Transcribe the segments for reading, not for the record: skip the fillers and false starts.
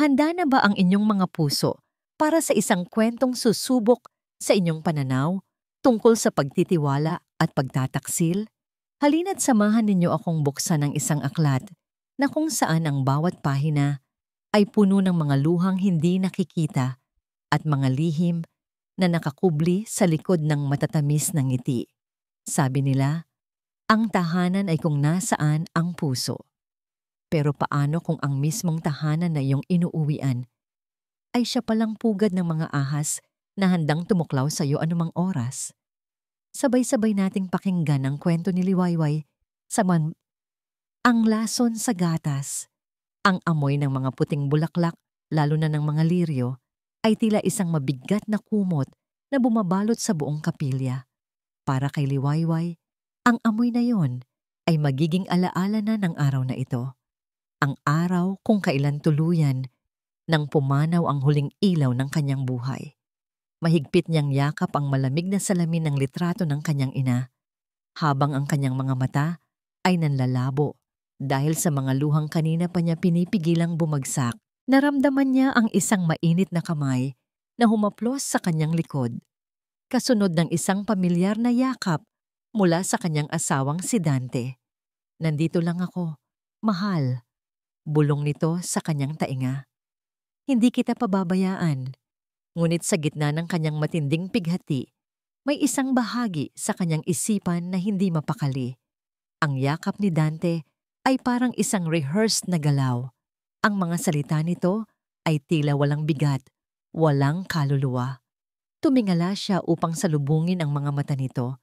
Handa na ba ang inyong mga puso para sa isang kwentong susubok sa inyong pananaw tungkol sa pagtitiwala at pagtataksil? Halina't samahan ninyo akong buksan ng isang aklat na kung saan ang bawat pahina ay puno ng mga luhang hindi nakikita at mga lihim na nakakubli sa likod ng matatamis na ngiti. Sabi nila, ang tahanan ay kung nasaan ang puso. Pero paano kung ang mismong tahanan na iyong inuuwian ay siya palang pugad ng mga ahas na handang tumuklaw sa iyo anumang oras? Sabay-sabay nating pakinggan ang kwento ni Liwayway sa ang lason sa gatas. Ang amoy ng mga puting bulaklak, lalo na ng mga liryo, ay tila isang mabigat na kumot na bumabalot sa buong kapilya. Para kay Liwayway, ang amoy na yon ay magiging alaala na ng araw na ito. Ang araw kung kailan tuluyan nang pumanaw ang huling ilaw ng kanyang buhay. Mahigpit niyang yakap ang malamig na salamin ng litrato ng kanyang ina, habang ang kanyang mga mata ay nanlalabo dahil sa mga luhang kanina pa niya pinipigilang bumagsak. Naramdaman niya ang isang mainit na kamay na humaplos sa kanyang likod, kasunod ng isang pamilyar na yakap mula sa kanyang asawang si Dante. "Nandito lang ako, mahal," bulong nito sa kanyang tainga. "Hindi kita pababayaan." Ngunit sa gitna ng kanyang matinding pighati, may isang bahagi sa kanyang isipan na hindi mapakali. Ang yakap ni Dante ay parang isang rehearsed na galaw. Ang mga salita nito ay tila walang bigat, walang kaluluwa. Tumingala siya upang salubungin ang mga mata nito.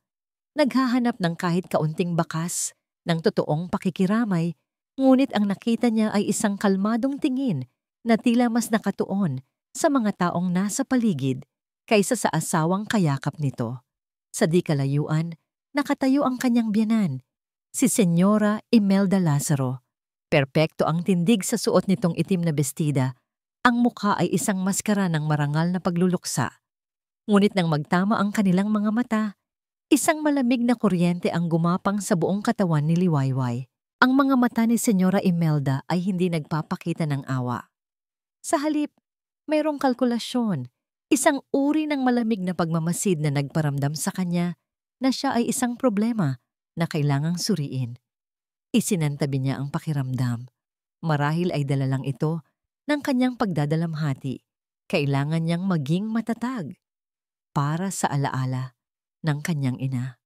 Naghahanap ng kahit kaunting bakas ng totoong pakikiramay, ngunit ang nakita niya ay isang kalmadong tingin na tila mas nakatuon sa mga taong nasa paligid kaysa sa asawang kayakap nito. Sa di kalayuan, nakatayo ang kanyang biyanan, si Senyora Imelda Lazaro. Perpekto ang tindig sa suot nitong itim na bestida. Ang mukha ay isang maskara ng marangal na pagluluksa. Ngunit nang magtama ang kanilang mga mata, isang malamig na kuryente ang gumapang sa buong katawan ni Liwayway. Ang mga mata ni Senyora Imelda ay hindi nagpapakita ng awa. Sa halip, mayroong kalkulasyon, isang uri ng malamig na pagmamasid na nagparamdam sa kanya na siya ay isang problema na kailangang suriin. Isinantabi niya ang pakiramdam. Marahil ay dala lang ito ng kanyang pagdadalamhati. Kailangan niyang maging matatag para sa alaala ng kanyang ina.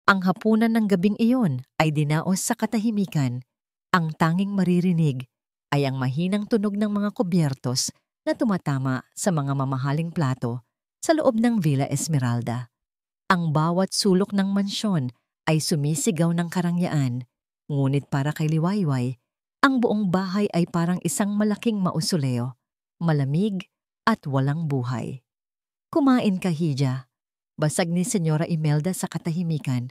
Ang hapunan ng gabing iyon ay dinaos sa katahimikan. Ang tanging maririnig ay ang mahinang tunog ng mga kubyertos na tumatama sa mga mamahaling plato sa loob ng Villa Esmeralda. Ang bawat sulok ng mansyon ay sumisigaw ng karangyaan, ngunit para kay Liwayway, ang buong bahay ay parang isang malaking mausoleo, malamig at walang buhay. "Kumain ka, Hija," basag ni Senyora Imelda sa katahimikan.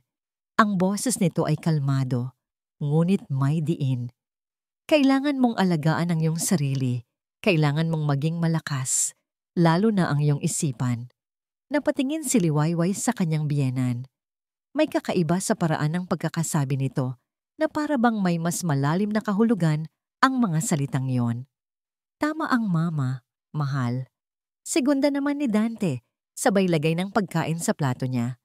Ang boses nito ay kalmado, ngunit may diin. "Kailangan mong alagaan ang iyong sarili. Kailangan mong maging malakas, lalo na ang iyong isipan." Napatingin si Liwayway sa kanyang biyenan. May kakaiba sa paraan ng pagkakasabi nito na para bang may mas malalim na kahulugan ang mga salitang yon. "Tama ang mama, mahal." Segunda naman ni Dante, sabay lagay ng pagkain sa plato niya.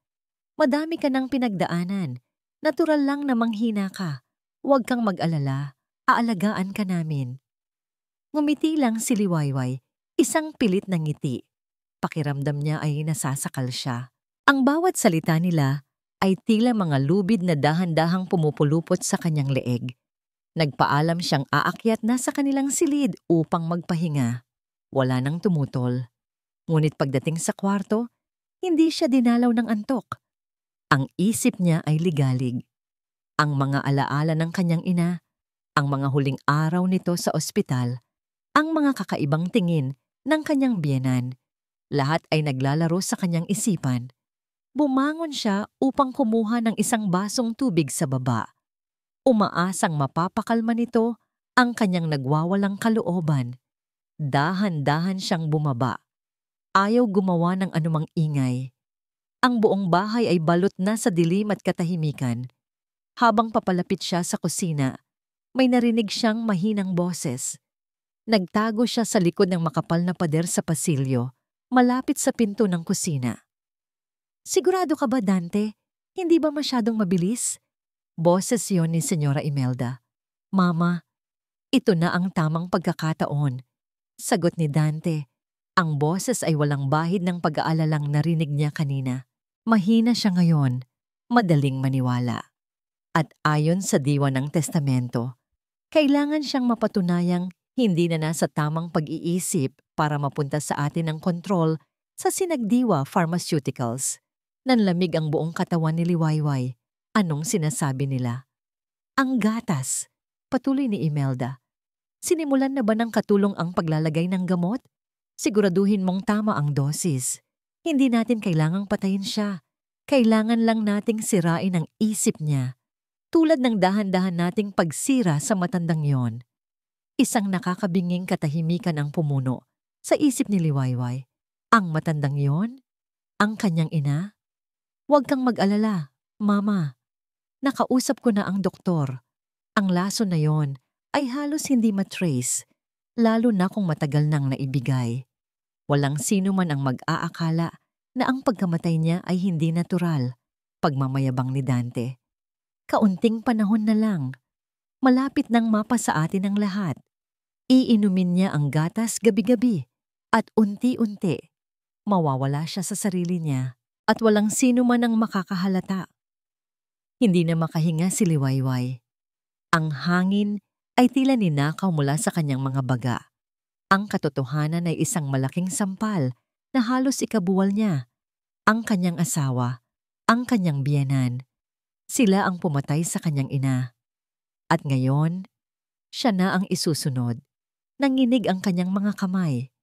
"Madami ka ng pinagdaanan. Natural lang na manghina ka. Huwag kang mag-alala. Aalagaan ka namin." Ngumiti lang si Liwayway, isang pilit na ngiti. Pakiramdam niya ay nasasakal siya. Ang bawat salita nila ay tila mga lubid na dahan-dahang pumupulupot sa kanyang leeg. Nagpaalam siyang aakyat na sa kanilang silid upang magpahinga. Wala nang tumutol. Ngunit pagdating sa kwarto, hindi siya dinalaw ng antok. Ang isip niya ay ligalig. Ang mga alaala ng kanyang ina, ang mga huling araw nito sa ospital, ang mga kakaibang tingin ng kanyang biyenan, lahat ay naglalaro sa kanyang isipan. Bumangon siya upang kumuha ng isang basong tubig sa baba. Umaasang mapapakalma nito ang kanyang nagwawalang kalooban. Dahan-dahan siyang bumaba. Ayaw gumawa ng anumang ingay. Ang buong bahay ay balot na sa dilim at katahimikan. Habang papalapit siya sa kusina, may narinig siyang mahinang boses. Nagtago siya sa likod ng makapal na pader sa pasilyo, malapit sa pinto ng kusina. "Sigurado ka ba, Dante? Hindi ba masyadong mabilis?" Boses yon ni Senyora Imelda. "Mama, ito na ang tamang pagkakataon," sagot ni Dante. Ang boses ay walang bahid ng pag-aalalang narinig niya kanina. Mahina siya ngayon, madaling maniwala. At ayon sa diwa ng testamento, kailangan siyang mapatunayang hindi na nasa tamang pag-iisip para mapunta sa atin ng kontrol sa Sinagdiwa Pharmaceuticals. Nanlamig ang buong katawan ni Liwayway. Anong sinasabi nila? "Ang gatas," patuloy ni Imelda. "Sinimulan na ba ng katulong ang paglalagay ng gamot? Siguraduhin mong tama ang dosis. Hindi natin kailangang patayin siya. Kailangan lang nating sirain ang isip niya. Tulad ng dahan-dahan nating pagsira sa matandang yon." Isang nakakabinging katahimikan ang pumuno sa isip ni Liwayway. Ang matandang yon? Ang kanyang ina? "Huwag kang mag-alala, Mama. Nakausap ko na ang doktor. Ang laso na yon ay halos hindi matrace, lalo na kung matagal nang naibigay. Walang sino man ang mag-aakala na ang pagkamatay niya ay hindi natural." Pagmamayabang ni Dante. "Kaunting panahon na lang. Malapit nang mapasa atin ang lahat. Iinumin niya ang gatas gabi-gabi at unti-unti mawawala siya sa sarili niya at walang sino man ang makakahalata." Hindi na makahinga si Liwayway. Ang hangin ay tila ninakaw mula sa kanyang mga baga. Ang katotohanan ay isang malaking sampal na halos ikabuwal niya. Ang kanyang asawa, ang kanyang biyenan, sila ang pumatay sa kanyang ina. At ngayon, siya na ang isusunod. Nanginig ang kanyang mga kamay.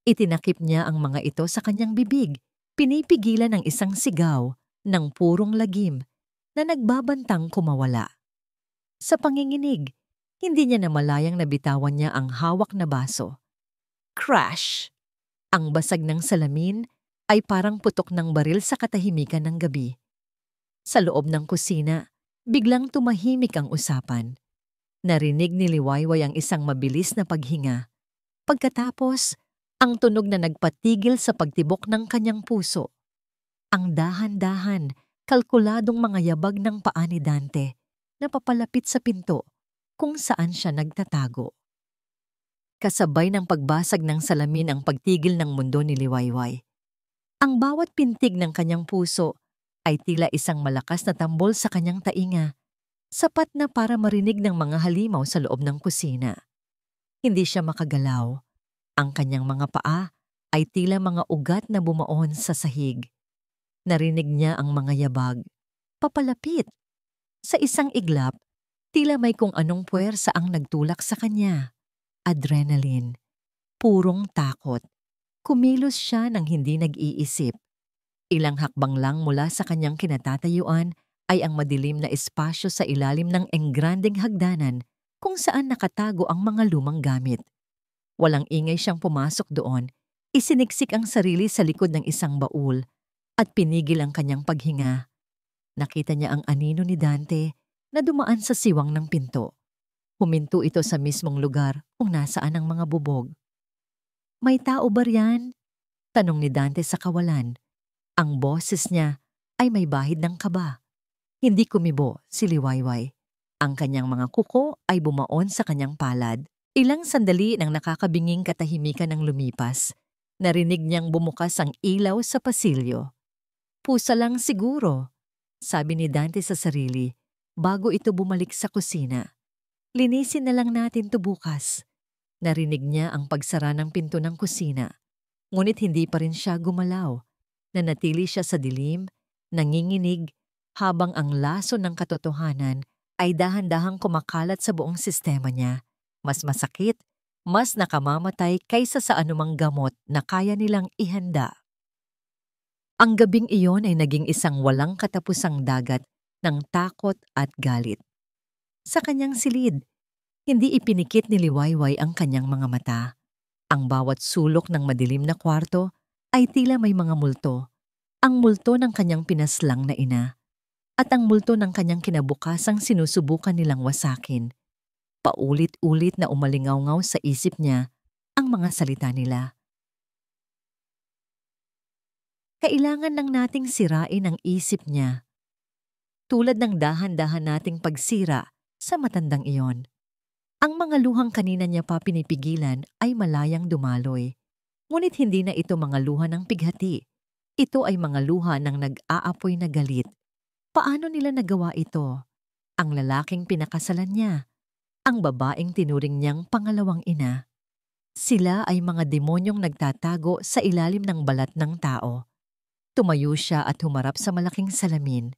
Itinakip niya ang mga ito sa kanyang bibig, pinipigilan ng isang sigaw ng purong lagim na nagbabantang kumawala. Sa panginginig, hindi niya namalayang nabitawan niya ang hawak na baso. Crash! Ang basag ng salamin ay parang putok ng baril sa katahimikan ng gabi. Sa loob ng kusina, biglang tumahimik ang usapan. Narinig ni Liwayway ang isang mabilis na paghinga. Pagkatapos, ang tunog na nagpatigil sa pagtibok ng kanyang puso. Ang dahan-dahan, kalkuladong mga yabag ng paa ni Dante na papalapit sa pinto kung saan siya nagtatago. Kasabay ng pagbasag ng salamin ang pagtigil ng mundo ni Liwayway. Ang bawat pintig ng kanyang puso ay tila isang malakas na tambol sa kanyang tainga, sapat na para marinig ng mga halimaw sa loob ng kusina. Hindi siya makagalaw. Ang kanyang mga paa ay tila mga ugat na bumaon sa sahig. Narinig niya ang mga yabag. Papalapit. Sa isang iglap, tila may kung anong puwersa ang nagtulak sa kanya. Adrenaline. Purong takot. Kumilos siya nang hindi nag-iisip. Ilang hakbang lang mula sa kanyang kinatatayuan ay ang madilim na espasyo sa ilalim ng engrandeng hagdanan kung saan nakatago ang mga lumang gamit. Walang ingay siyang pumasok doon. Isiniksik ang sarili sa likod ng isang baul at pinigil ang kanyang paghinga. Nakita niya ang anino ni Dante na dumaan sa siwang ng pinto. Huminto ito sa mismong lugar kung nasaan ang mga bubog. "May tao ba riyan?" tanong ni Dante sa kawalan. Ang boses niya ay may bahid ng kaba. Hindi kumibo si Liwayway. Ang kanyang mga kuko ay bumaon sa kanyang palad. Ilang sandali nang nakakabinging katahimikan ng lumipas, narinig niyang bumukas ang ilaw sa pasilyo. "Pusa lang siguro," sabi ni Dante sa sarili bago ito bumalik sa kusina. "Linisin na lang natin to bukas." Narinig niya ang pagsara ng pinto ng kusina. Ngunit hindi pa rin siya gumalaw. Nanatili siya sa dilim, nanginginig, habang ang laso ng katotohanan ay dahan-dahang kumakalat sa buong sistema niya. Mas masakit, mas nakamamatay kaysa sa anumang gamot na kaya nilang ihanda. Ang gabing iyon ay naging isang walang katapusang dagat ng takot at galit. Sa kanyang silid, hindi ipinikit ni Liwayway ang kanyang mga mata. Ang bawat sulok ng madilim na kwarto ay tila may mga multo. Ang multo ng kanyang pinaslang na ina at ang multo ng kanyang kinabukasang sinusubukan nilang wasakin. Paulit-ulit na umalingaw-ngaw sa isip niya ang mga salita nila. Kailangan lang nating sirain ang isip niya, tulad ng dahan-dahan nating pagsira sa matandang iyon. Ang mga luhang kanina niya pa pinipigilan ay malayang dumaloy. Ngunit hindi na ito mga luha ng pighati. Ito ay mga luha ng nag-aapoy na galit. Paano nila nagawa ito? Ang lalaking pinakasalan niya, ang babaeng tinuring niyang pangalawang ina. Sila ay mga demonyong nagtatago sa ilalim ng balat ng tao. Tumayo siya at humarap sa malaking salamin.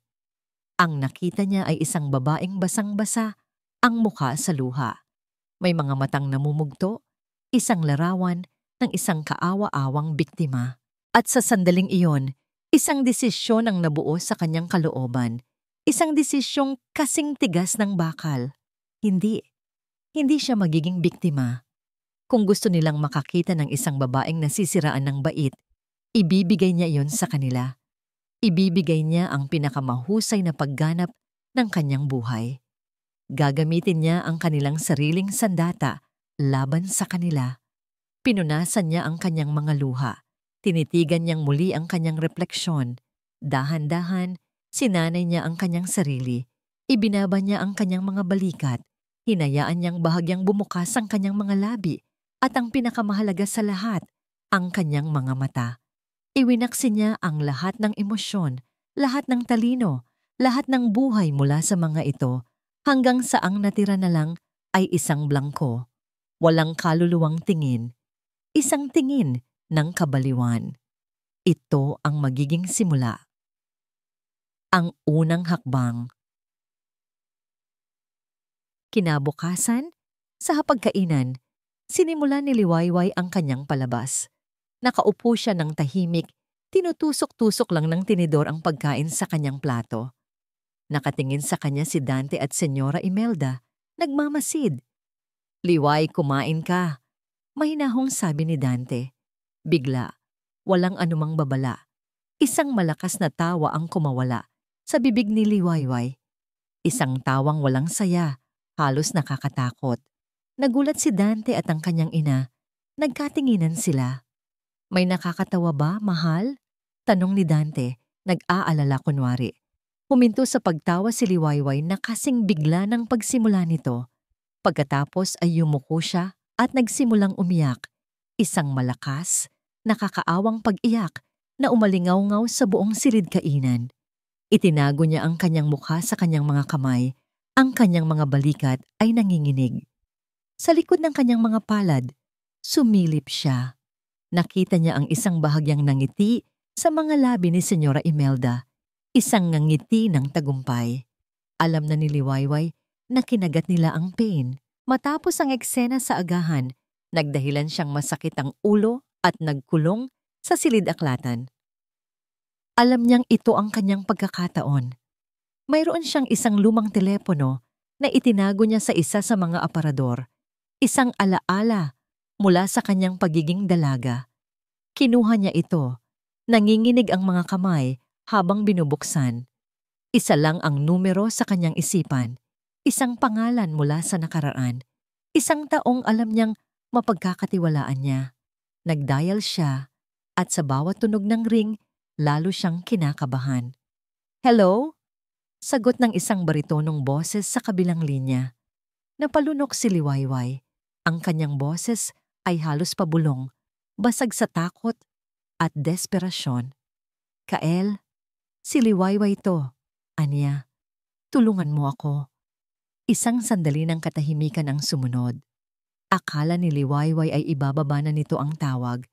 Ang nakita niya ay isang babaeng basang-basa, ang mukha sa luha. May mga matang namumugto, isang larawan ng isang kaawa-awang biktima. At sa sandaling iyon, isang desisyon ang nabuo sa kanyang kalooban. Isang desisyong kasing tigas ng bakal. Hindi siya magiging biktima. Kung gusto nilang makakita ng isang babaeng nasisiraan ng bait, ibibigay niya iyon sa kanila. Ibibigay niya ang pinakamahusay na pagganap ng kanyang buhay. Gagamitin niya ang kanilang sariling sandata laban sa kanila. Pinunasan niya ang kanyang mga luha. Tinitigan niyang muli ang kanyang refleksyon. Dahan-dahan, sinanay niya ang kanyang sarili. Ibinaba niya ang kanyang mga balikat. Hinayaan niyang bahagyang bumukas ang kanyang mga labi. At ang pinakamahalaga sa lahat, ang kanyang mga mata. Iwinaksi niya ang lahat ng emosyon, lahat ng talino, lahat ng buhay mula sa mga ito, hanggang sa ang natira na lang ay isang blangko. Walang kaluluwang tingin. Isang tingin ng kabaliwan. Ito ang magiging simula. Ang unang hakbang. Kinabukasan, sa hapagkainan, sinimula ni Liwayway ang kanyang palabas. Nakaupo siya ng tahimik, tinutusok-tusok lang ng tinidor ang pagkain sa kanyang plato. Nakatingin sa kanya si Dante at Senyora Imelda, nagmamasid. "Liway, kumain ka," mahinahong sabi ni Dante. Bigla, walang anumang babala. Isang malakas na tawa ang kumawala sa bibig ni Liwayway. Isang tawang walang saya, halos nakakatakot. Nagulat si Dante at ang kanyang ina. Nagkatinginan sila. "May nakakatawa ba, mahal?" tanong ni Dante, nag-aalala kunwari. Huminto sa pagtawa si Liwayway na kasing bigla ng pagsimula nito. Pagkatapos ay yumuko siya at nagsimulang umiyak. Isang malakas, nakakaawang pag-iyak na umalingaw-ngaw sa buong silid kainan. Itinago niya ang kanyang mukha sa kanyang mga kamay. Ang kanyang mga balikat ay nanginginig. Sa likod ng kanyang mga palad, sumilip siya. Nakita niya ang isang bahagyang nangiti sa mga labi ni Senyora Imelda. Isang ngangiti ng tagumpay. Alam na ni Liwayway na kinagat nila ang pain. Matapos ang eksena sa agahan, nagdahilan siyang masakit ang ulo at nagkulong sa silid-aklatan. Alam niyang ito ang kanyang pagkakataon. Mayroon siyang isang lumang telepono na itinago niya sa isa sa mga aparador. Isang alaala mula sa kanyang pagiging dalaga. Kinuha niya ito. Nanginginig ang mga kamay habang binubuksan. Isa lang ang numero sa kanyang isipan. Isang pangalan mula sa nakaraan. Isang taong alam niyang mapagkakatiwalaan niya. Nagdial siya at sa bawat tunog ng ring, lalo siyang kinakabahan. "Hello?" Sagot ng isang baritonong boses sa kabilang linya. Napalunok si Liwayway. Ang kanyang boses ay halos pabulong, basag sa takot at desperasyon. "Kael, si Liwayway to," aniya. "Tulungan mo ako." Isang sandali ng katahimikan ang sumunod. Akala ni Liwayway ay ibababa na nito ang tawag.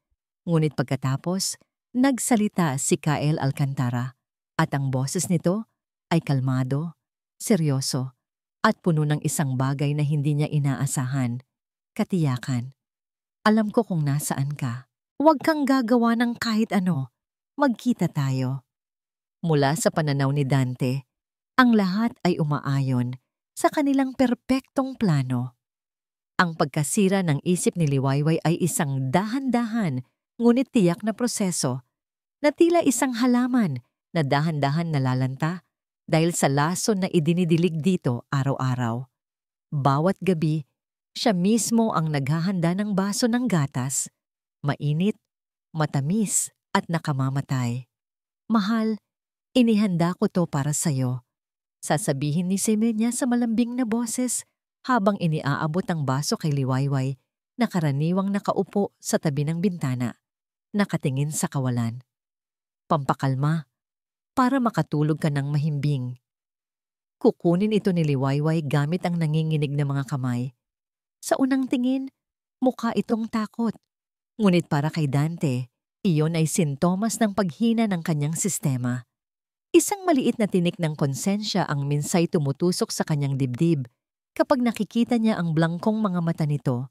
Ngunit pagkatapos, nagsalita si Kael Alcantara at ang boses nito ay kalmado, seryoso, at puno ng isang bagay na hindi niya inaasahan. Katiyakan. "Alam ko kung nasaan ka. Huwag kang gagawa ng kahit ano. Magkita tayo." Mula sa pananaw ni Dante, ang lahat ay umaayon sa kanilang perpektong plano. Ang pagkasira ng isip ni Liwayway ay isang dahan-dahan ngunit tiyak na proseso na tila isang halaman na dahan-dahan nalalanta dahil sa lason na idinidilig dito araw-araw. Bawat gabi, siya mismo ang naghahanda ng baso ng gatas, mainit, matamis at nakamamatay. Mahal, inihanda ko to para sa'yo. Sasabihin ni Semenya sa malambing na boses habang iniaabot ang baso kay Liwayway na karaniwang nakaupo sa tabi ng bintana, nakatingin sa kawalan. Pampakalma, para makatulog ka ng mahimbing. Kukunin ito ni Liwayway gamit ang nanginginig na mga kamay. Sa unang tingin, mukha itong takot. Ngunit para kay Dante, iyon ay sintomas ng paghina ng kanyang sistema. Isang maliit na tinik ng konsensya ang minsay tumutusok sa kanyang dibdib kapag nakikita niya ang blangkong mga mata nito.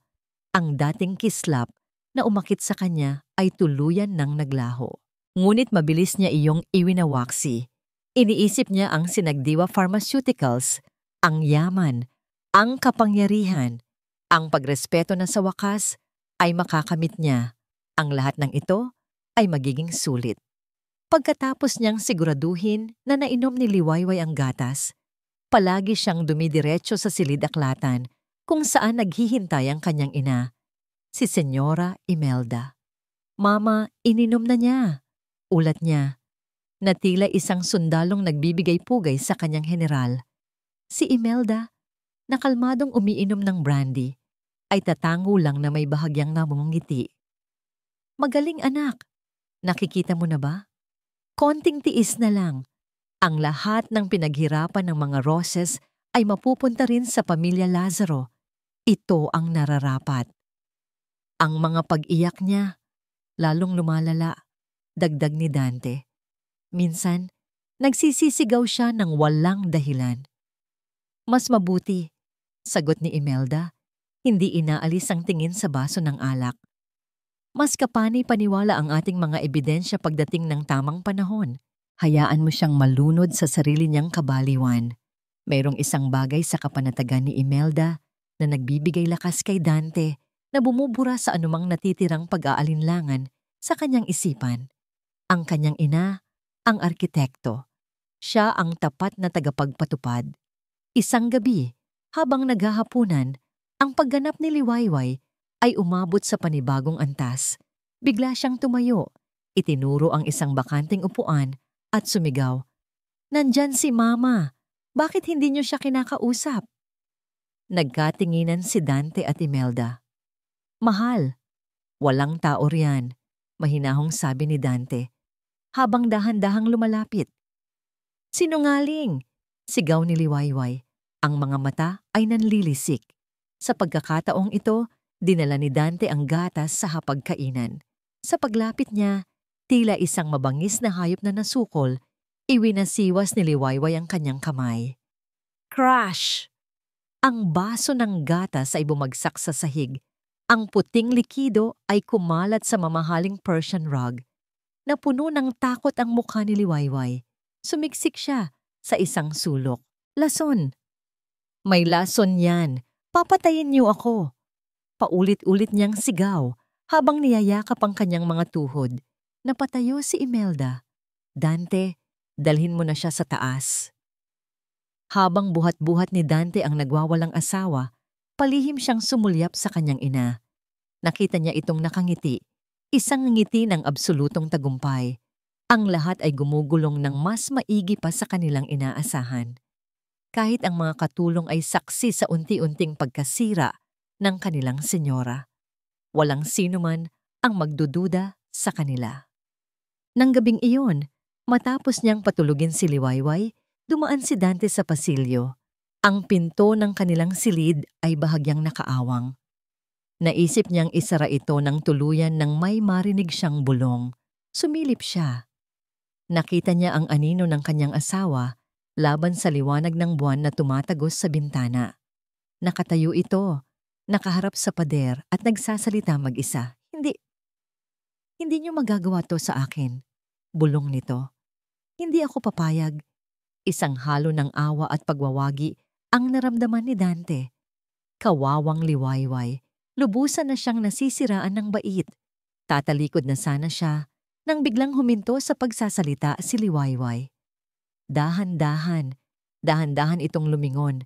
Ang dating kislap na umakit sa kanya ay tuluyan ng naglaho. Ngunit mabilis niya iyong iwinawaksi. Iniisip niya ang Sinagdiwa Pharmaceuticals, ang yaman, ang kapangyarihan, ang pagrespeto na sa wakas ay makakamit niya. Ang lahat ng ito ay magiging sulit. Pagkatapos niyang siguraduhin na nainom ni Liwayway ang gatas, palagi siyang dumidiretso sa silid-aklatan kung saan naghihintay ang kanyang ina, si Senyora Imelda. Mama, ininom na niya. Ulat niya, na tila isang sundalong nagbibigay pugay sa kanyang general. Si Imelda, na kalmadong umiinom ng brandy, ay tatango lang na may bahagyang namumungiti. Magaling anak, nakikita mo na ba? Konting tiis na lang. Ang lahat ng pinaghirapan ng mga Roses ay mapupunta rin sa pamilya Lazaro. Ito ang nararapat. Ang mga pag-iyak niya, lalong lumalala, dagdag ni Dante. Minsan, nagsisisigaw siya ng walang dahilan. Mas mabuti, sagot ni Imelda, hindi inaalis ang tingin sa baso ng alak. Mas kapani-paniwala ang ating mga ebidensya pagdating ng tamang panahon. Hayaan mo siyang malunod sa sarili niyang kabaliwan. Mayroong isang bagay sa kapanatagan ni Imelda na nagbibigay lakas kay Dante na bumubura sa anumang natitirang pag-aalinlangan sa kanyang isipan. Ang kanyang ina, ang arkitekto. Siya ang tapat na tagapagpatupad. Isang gabi, habang naghahapunan, ang pagganap ni Liwayway ay umabot sa panibagong antas. Bigla siyang tumayo, itinuro ang isang bakanting upuan at sumigaw, "Nandyan si Mama! Bakit hindi niyo siya kinakausap?" Nagkatinginan si Dante at Imelda. "Mahal, walang tao riyan," mahinahong sabi ni Dante, habang dahan-dahang lumalapit. "Sinungaling!" sigaw ni Liwayway. Ang mga mata ay nanlilisik. Sa pagkakataong ito, dinala ni Dante ang gatas sa hapagkainan. Sa paglapit niya, tila isang mabangis na hayop na nasukol, iwinasiwas ni Liwayway ang kanyang kamay. Crash! Ang baso ng gatas ay bumagsak sa sahig. Ang puting likido ay kumalat sa mamahaling Persian rug. Napuno ng takot ang mukha ni Liwayway. Sumiksik siya sa isang sulok. "Lason! May lason yan! Papatayin niyo ako!" Paulit-ulit niyang sigaw habang niyayakap ang kanyang mga tuhod. Napatayo si Imelda. "Dante, dalhin mo na siya sa taas." Habang buhat-buhat ni Dante ang nagwawalang asawa, palihim siyang sumulyap sa kanyang ina. Nakita niya itong nakangiti, isang ngiti ng absolutong tagumpay. Ang lahat ay gumugulong ng mas maigi pa sa kanilang inaasahan. Kahit ang mga katulong ay saksi sa unti-unting pagkasira ng kanilang senyora. Walang sino man ang magdududa sa kanila. Nang gabing iyon, matapos niyang patulugin si Liwayway, dumaan si Dante sa pasilyo. Ang pinto ng kanilang silid ay bahagyang nakaawang. Naisip niyang isara ito ng tuluyan nang may marinig siyang bulong. Sumilip siya. Nakita niya ang anino ng kanyang asawa laban sa liwanag ng buwan na tumatagos sa bintana. Nakatayo ito, nakaharap sa pader at nagsasalita mag-isa. Hindi niyo magagawa to sa akin," bulong nito. "Hindi ako papayag." Isang halo ng awa at pagwawagi ang naramdaman ni Dante. Kawawang Liwayway, lubusan na siyang nasisiraan ng bait. Tatalikod na sana siya nang biglang huminto sa pagsasalita si Liwayway. Dahan-dahan itong lumingon.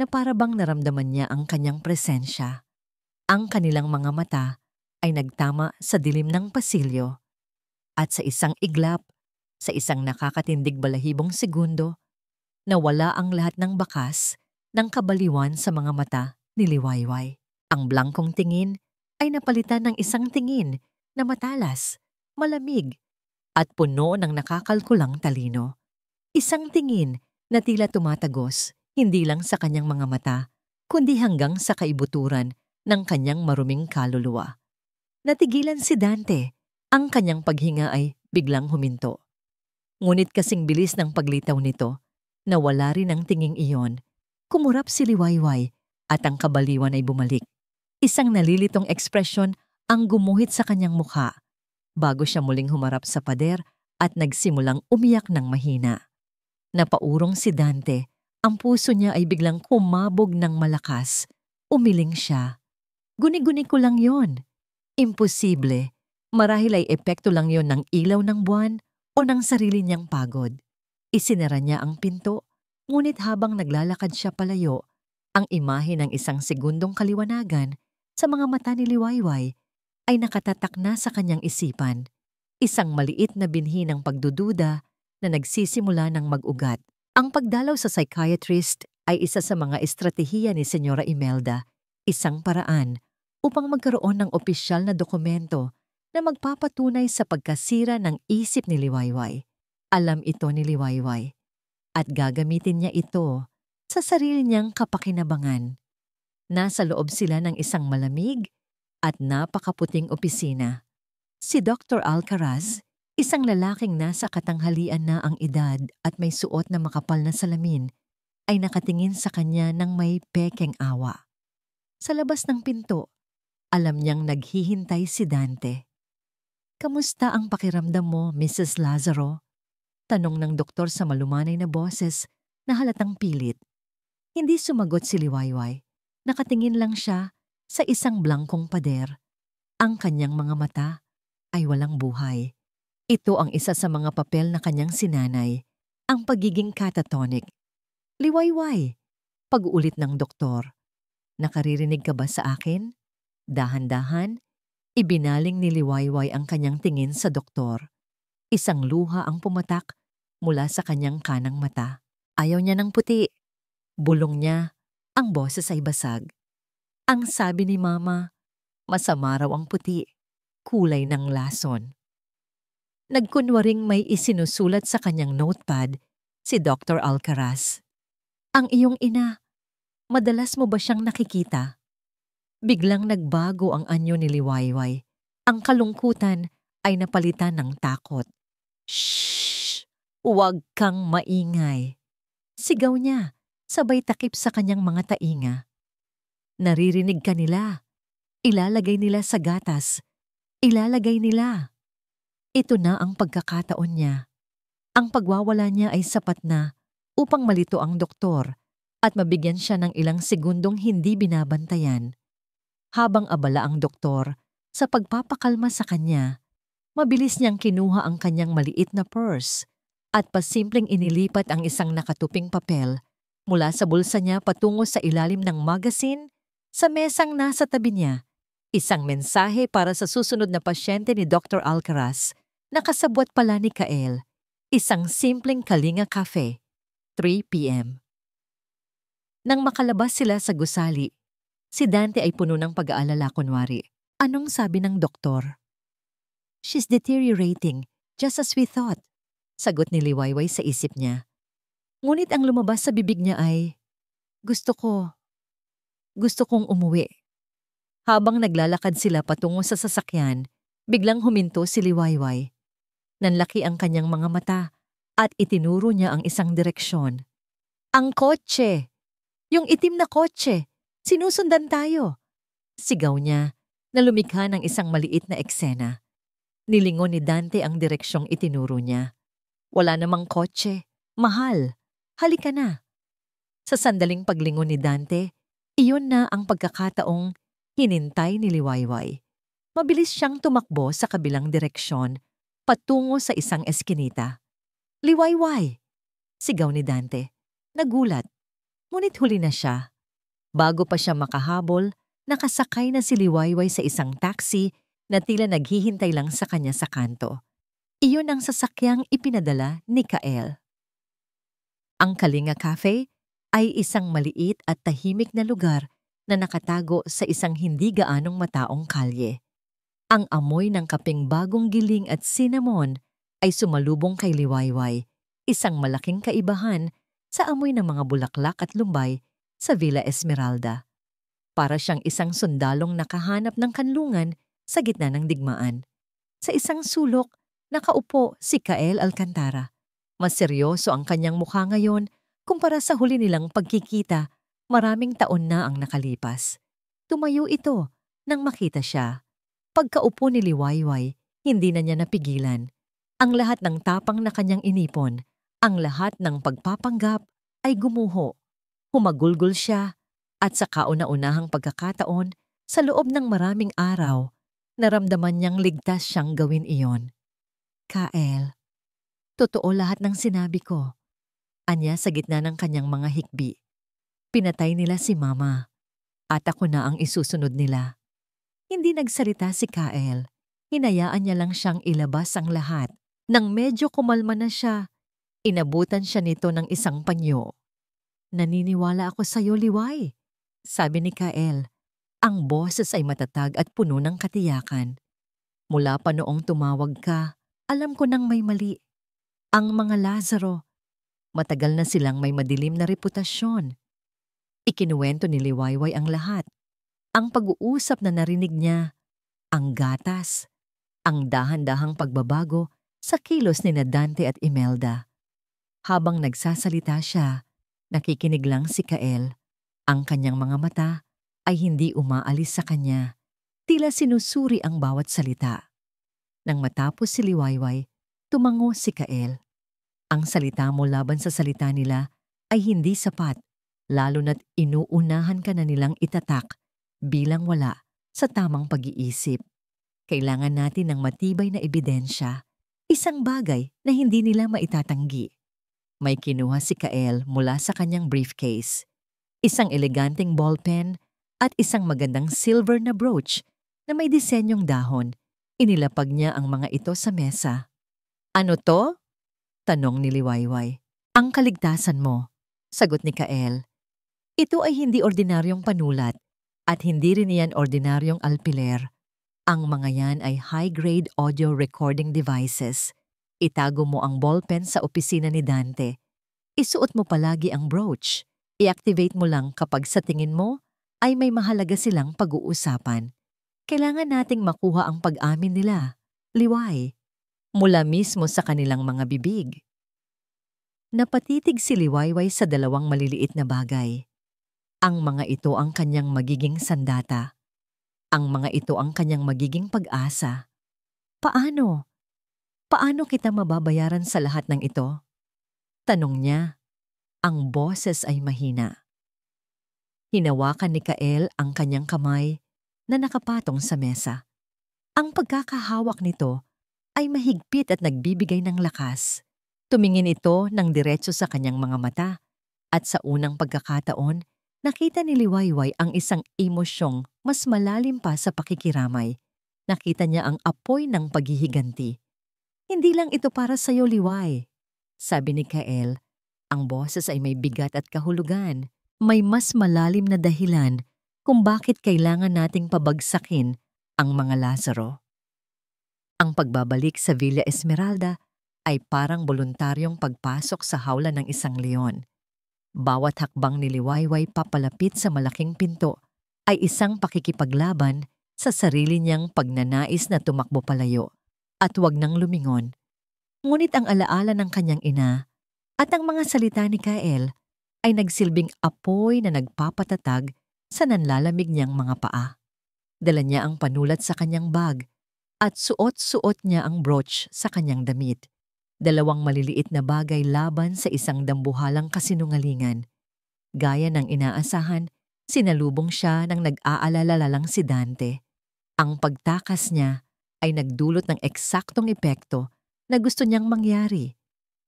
na para bang naramdaman niya ang kanyang presensya. Ang kanilang mga mata ay nagtama sa dilim ng pasilyo at sa isang iglap, sa isang nakakatindig balahibong segundo, nawala ang lahat ng bakas ng kabaliwan sa mga mata ni Liwayway. Ang blangkong tingin ay napalitan ng isang tingin na matalas, malamig, at puno ng nakakalkulang talino. Isang tingin na tila tumatagos hindi lang sa kanyang mga mata, kundi hanggang sa kaibuturan ng kanyang maruming kaluluwa. Natigilan si Dante, ang kanyang paghinga ay biglang huminto. Ngunit kasing bilis ng paglitaw nito, nawala rin ang tinging iyon. Kumurap si Liwayway at ang kabaliwan ay bumalik. Isang nalilitong ekspresyon ang gumuhit sa kanyang mukha bago siya muling humarap sa pader at nagsimulang umiyak ng mahina. Napaurong si Dante, ang puso niya ay biglang kumabog ng malakas. Umiling siya. Guni-guni ko lang yon. Imposible. Marahil ay epekto lang yon ng ilaw ng buwan o ng sarili niyang pagod. Isinara niya ang pinto, ngunit habang naglalakad siya palayo, ang imahe ng isang segundong kaliwanagan sa mga mata ni Liwayway ay nakatatak na sa kanyang isipan. Isang maliit na binhi ng pagdududa na nagsisimula ng mag-ugat. Ang pagdalaw sa psychiatrist ay isa sa mga estratehiya ni Senyora Imelda, isang paraan upang magkaroon ng opisyal na dokumento na magpapatunay sa pagkasira ng isip ni Liwayway. Alam ito ni Liwayway at gagamitin niya ito sa sarili niyang kapakinabangan. Nasa loob sila ng isang malamig at napakaputing opisina. Si Dr. Alcaraz, isang lalaking nasa katanghalian na ang edad at may suot na makapal na salamin, ay nakatingin sa kanya ng may pekeng awa. Sa labas ng pinto, alam niyang naghihintay si Dante. "Kamusta ang pakiramdam mo, Mrs. Lazaro?" Tanong ng doktor sa malumanay na boses na halatang pilit. Hindi sumagot si Liwayway. Nakatingin lang siya sa isang blangkong pader. Ang kanyang mga mata ay walang buhay. Ito ang isa sa mga papel na kanyang sinanay, ang pagiging catatonic. "Liwayway," pag-uulit ng doktor. "Nakaririnig ka ba sa akin?" Dahan-dahan, ibinaling ni Liwayway ang kanyang tingin sa doktor. Isang luha ang pumatak mula sa kanyang kanang mata. Ayaw niya ng puti. Bulong niya, ang boses ay basag. Ang sabi ni Mama, masama raw ang puti, kulay ng lason. Nagkunwaring may isinusulat sa kanyang notepad si Dr. Alcaraz. "Ang iyong ina, madalas mo ba siyang nakikita?" Biglang nagbago ang anyo ni Liwayway. Ang kalungkutan ay napalitan ng takot. "Shhh! Huwag kang maingay!" Sigaw niya, sabay takip sa kanyang mga tainga. "Naririnig ka nila. Ilalagay nila sa gatas. Ilalagay nila." Ito na ang pagkakataon niya. Ang pagwawala niya ay sapat na upang malito ang doktor at mabigyan siya ng ilang segundong hindi binabantayan. Habang abala ang doktor sa pagpapakalma sa kanya, mabilis niyang kinuha ang kanyang maliit na purse at pasimpleng inilipat ang isang nakatuping papel mula sa bulsa niya patungo sa ilalim ng magazine sa mesang nasa tabi niya. Isang mensahe para sa susunod na pasyente ni Dr. Alcaraz na kasabwat pala ni Kael. Isang simpleng Kalinga Cafe, 3 p.m. Nang makalabas sila sa gusali, si Dante ay puno ng pag-aalala kunwari. Anong sabi ng doktor? "She's deteriorating, just as we thought," sagot ni Liwayway sa isip niya. Ngunit ang lumabas sa bibig niya ay, Gusto kong umuwi." Habang naglalakad sila patungo sa sasakyan, biglang huminto si Liwayway. Nanlaki ang kanyang mga mata at itinuro niya ang isang direksyon. "Ang kotse! Yung itim na kotse! Sinusundan tayo!" Sigaw niya na lumikha ng isang maliit na eksena. Nilingon ni Dante ang direksyong itinuro niya. "Wala namang kotse. Mahal. Halika na." Sa sandaling paglingon ni Dante, iyon na ang pagkakataong hinintay ni Liwayway. Mabilis siyang tumakbo sa kabilang direksyon patungo sa isang eskinita. "Liwayway!" sigaw ni Dante. Nagulat. Ngunit huli na siya. Bago pa siya makahabol, nakasakay na si Liwayway sa isang taxi na tila naghihintay lang sa kanya sa kanto. Iyon ang sasakyang ipinadala ni Kael. Ang Kalinga Cafe ay isang maliit at tahimik na lugar na nakatago sa isang hindi gaanong mataong kalye. Ang amoy ng kapeng bagong giling at cinnamon ay sumalubong kay Liwayway, isang malaking kaibahan sa amoy ng mga bulaklak at lumbay sa Villa Esmeralda. Para siyang isang sundalong nakahanap ng kanlungan sa gitna ng digmaan. Sa isang sulok, nakaupo si Kael Alcantara. Mas seryoso ang kanyang mukha ngayon kumpara sa huli nilang pagkikita. Maraming taon na ang nakalipas. Tumayo ito nang makita siya. Pagkaupo ni Liwayway, hindi na niya napigilan. Ang lahat ng tapang na kanyang inipon, ang lahat ng pagpapanggap ay gumuho. Humagulgol siya at sa kauna-unahang pagkakataon, sa loob ng maraming araw, naramdaman niyang ligtas siyang gawin iyon. Kael, totoo lahat ng sinabi ko. Anya sa gitna ng kanyang mga hikbi. Pinatay nila si Mama at ako na ang isusunod nila. Hindi nagsalita si Kael. Hinayaan niya lang siyang ilabas ang lahat. Nang medyo kumalma na siya, inabutan siya nito ng isang panyo. Naniniwala ako sa iyo, Liway, sabi ni Kael. Ang boses ay matatag at puno ng katiyakan. Mula pa noong tumawag ka, alam ko nang may mali. Ang mga Lazaro, matagal na silang may madilim na reputasyon. Ikinuwento ni Liwayway ang lahat. Ang pag-uusap na narinig niya, ang gatas, ang dahan-dahang pagbabago sa kilos ni Dante at Imelda. Habang nagsasalita siya, nakikinig lang si Kael. Ang kanyang mga mata ay hindi umaalis sa kanya. Tila sinusuri ang bawat salita. Nang matapos si Liwayway, tumango si Kael. Ang salita mo laban sa salita nila ay hindi sapat, lalo na't inuunahan ka na nilang itatak bilang wala sa tamang pag-iisip. Kailangan natin ng matibay na ebidensya, isang bagay na hindi nila maitatanggi. May kinuha si Kael mula sa kanyang briefcase. Isang eleganteng ballpen at isang magandang silver na brooch na may disenyong dahon. Inilapag niya ang mga ito sa mesa. Ano to? Tanong ni Liwayway. Ang kaligtasan mo, sagot ni Kael. Ito ay hindi ordinaryong panulat at hindi rin yan ordinaryong alpiler. Ang mga yan ay high-grade audio recording devices. Itago mo ang ballpen sa opisina ni Dante. Isuot mo palagi ang brooch. I-activate mo lang kapag sa tingin mo ay may mahalaga silang pag-uusapan. Kailangan nating makuha ang pag-amin nila, Liway, mula mismo sa kanilang mga bibig. Napatitig si Liwayway sa dalawang maliliit na bagay. Ang mga ito ang kanyang magiging sandata. Ang mga ito ang kanyang magiging pag-asa. Paano? Paano kita mababayaran sa lahat ng ito? Tanong niya. Ang boses ay mahina. Hinawakan ni Kael ang kanyang kamay na nakapatong sa mesa. Ang pagkakahawak nito ay mahigpit at nagbibigay ng lakas. Tumingin ito ng diretso sa kanyang mga mata at sa unang pagkakataon, nakita ni Liwayway ang isang emosyong mas malalim pa sa pakikiramay. Nakita niya ang apoy ng paghihiganti. Hindi lang ito para sa iyo, Liway, sabi ni Kael. Ang boses ay may bigat at kahulugan. May mas malalim na dahilan kung bakit kailangan nating pabagsakin ang mga Lazaro. Ang pagbabalik sa Villa Esmeralda ay parang voluntaryong pagpasok sa hawla ng isang leon. Bawat hakbang ni Liwayway papalapit sa malaking pinto ay isang pakikipaglaban sa sarili niyang pagnanais na tumakbo palayo at wag nang lumingon. Ngunit ang alaala ng kanyang ina at ang mga salita ni Kael ay nagsilbing apoy na nagpapatatag sa nanlalamig niyang mga paa. Dala niya ang panulat sa kanyang bag at suot-suot niya ang brooch sa kanyang damit. Dalawang maliliit na bagay laban sa isang dambuhalang kasinungalingan. Gaya ng inaasahan, sinalubong siya ng nag-aalala lang si Dante. Ang pagtakas niya ay nagdulot ng eksaktong epekto na gusto niyang mangyari.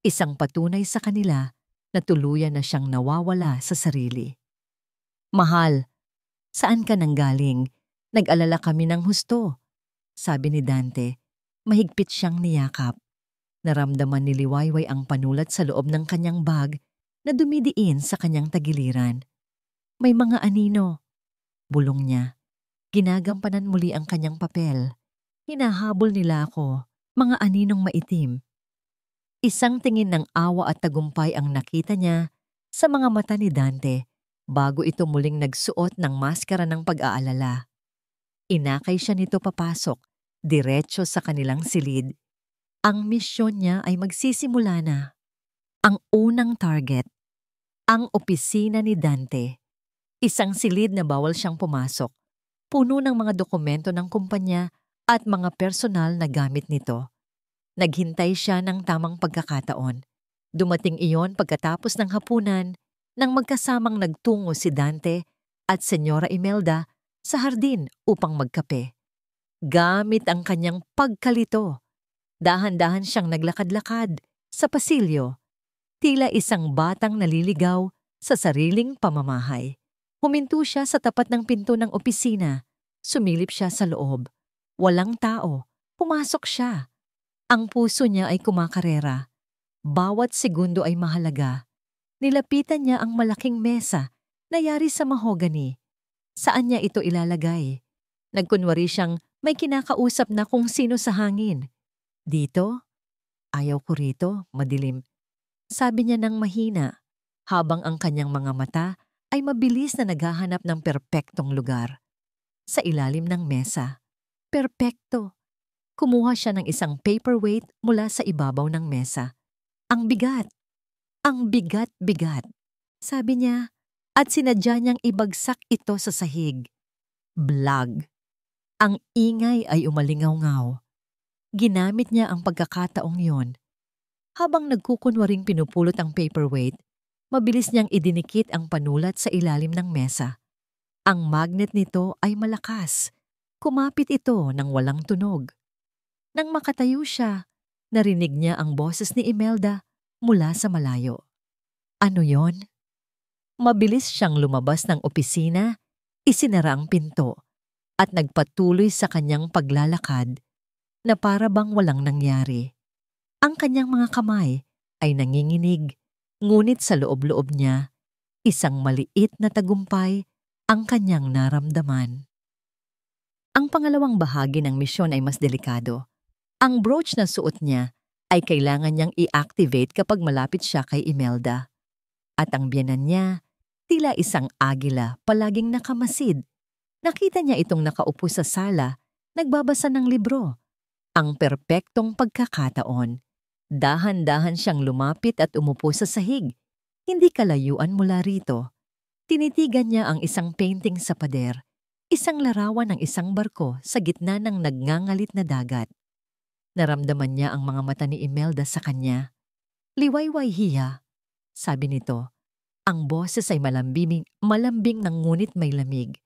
Isang patunay sa kanila na tuluyan na siyang nawawala sa sarili. "Mahal, saan ka nanggaling? Nag-alala kami ng husto," sabi ni Dante. Mahigpit siyang niyakap. Naramdaman ni Liwayway ang panulat sa loob ng kanyang bag na dumidiin sa kanyang tagiliran. "May mga anino," bulong niya. Ginagampanan muli ang kanyang papel. "Hinahabol nila ako, mga aninong maitim." Isang tingin ng awa at tagumpay ang nakita niya sa mga mata ni Dante bago ito muling nagsuot ng maskara ng pag-aalala. Inakay siya nito papasok, diretso sa kanilang silid. Ang misyon niya ay magsisimula na. Ang unang target, ang opisina ni Dante. Isang silid na bawal siyang pumasok, puno ng mga dokumento ng kumpanya at mga personal na gamit nito. Naghintay siya ng tamang pagkakataon. Dumating iyon pagkatapos ng hapunan nang magkasamang nagtungo si Dante at Senyora Imelda sa hardin upang magkape. Gamit ang kanyang pagkalito, dahan-dahan siyang naglakad-lakad sa pasilyo, tila isang batang naliligaw sa sariling pamamahay. Huminto siya sa tapat ng pinto ng opisina. Sumilip siya sa loob. Walang tao. Pumasok siya. Ang puso niya ay kumakarera. Bawat segundo ay mahalaga. Nilapitan niya ang malaking mesa na yari sa mahogany. Saan niya ito ilalagay? Nagkunwari siyang may kinakausap na kung sino sa hangin. "Dito? Ayaw ko rito, madilim," sabi niya ng mahina, habang ang kanyang mga mata ay mabilis na naghahanap ng perpektong lugar. Sa ilalim ng mesa. Perpekto. Kumuha siya ng isang paperweight mula sa ibabaw ng mesa. Ang bigat. Ang bigat-bigat, sabi niya, at sinadya niyang ibagsak ito sa sahig. Blag. Ang ingay ay umalingaw-ngaw. Ginamit niya ang pagkakataong yon. Habang nagkukunwaring pinupulot ang paperweight, mabilis niyang idinikit ang panulat sa ilalim ng mesa. Ang magnet nito ay malakas. Kumapit ito ng walang tunog. Nang makatayo siya, narinig niya ang boses ni Imelda mula sa malayo. "Ano yon?" Mabilis siyang lumabas ng opisina, isinara ang pinto, at nagpatuloy sa kanyang paglalakad na para bang walang nangyari. Ang kanyang mga kamay ay nanginginig, ngunit sa loob-loob niya, isang maliit na tagumpay ang kanyang naramdaman. Ang pangalawang bahagi ng misyon ay mas delikado. Ang brooch na suot niya ay kailangan niyang i-activate kapag malapit siya kay Imelda. At ang biyenan niya, tila isang agila palaging nakamasid. Nakita niya itong nakaupo sa sala, nagbabasa ng libro. Ang perpektong pagkakataon. Dahan-dahan siyang lumapit at umupo sa sahig. Hindi kalayuan mula rito. Tinitigan niya ang isang painting sa pader, isang larawan ng isang barko sa gitna ng nagngangalit na dagat. Naramdaman niya ang mga mata ni Imelda sa kanya. "Liwayway hiya," sabi nito. Ang boses ay malambing ng ngunit may lamig.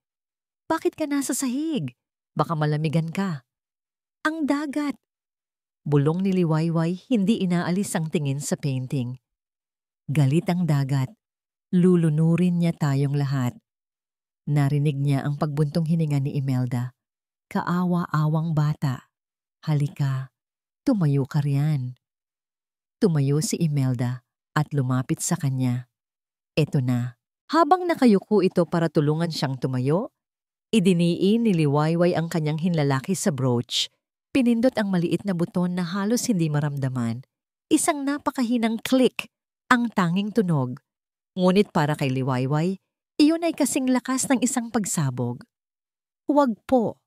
"Bakit ka nasa sahig? Baka malamigan ka." "Ang dagat," bulong ni Liwayway, hindi inaalis ang tingin sa painting. "Galit ang dagat. Lulunurin niya tayong lahat." Narinig niya ang pagbuntong hininga ni Imelda. "Kaawa-awang bata. Halika, tumayo ka riyan." Tumayo si Imelda at lumapit sa kanya. Eto na. Habang nakayuko ito para tulungan siyang tumayo, idiniin ni Liwayway ang kanyang hinlalaki sa brooch. Pinindot ang maliit na buton na halos hindi maramdaman. Isang napakahinang click ang tanging tunog. Ngunit para kay Liwayway, iyon ay kasing lakas ng isang pagsabog. "Huwag po,"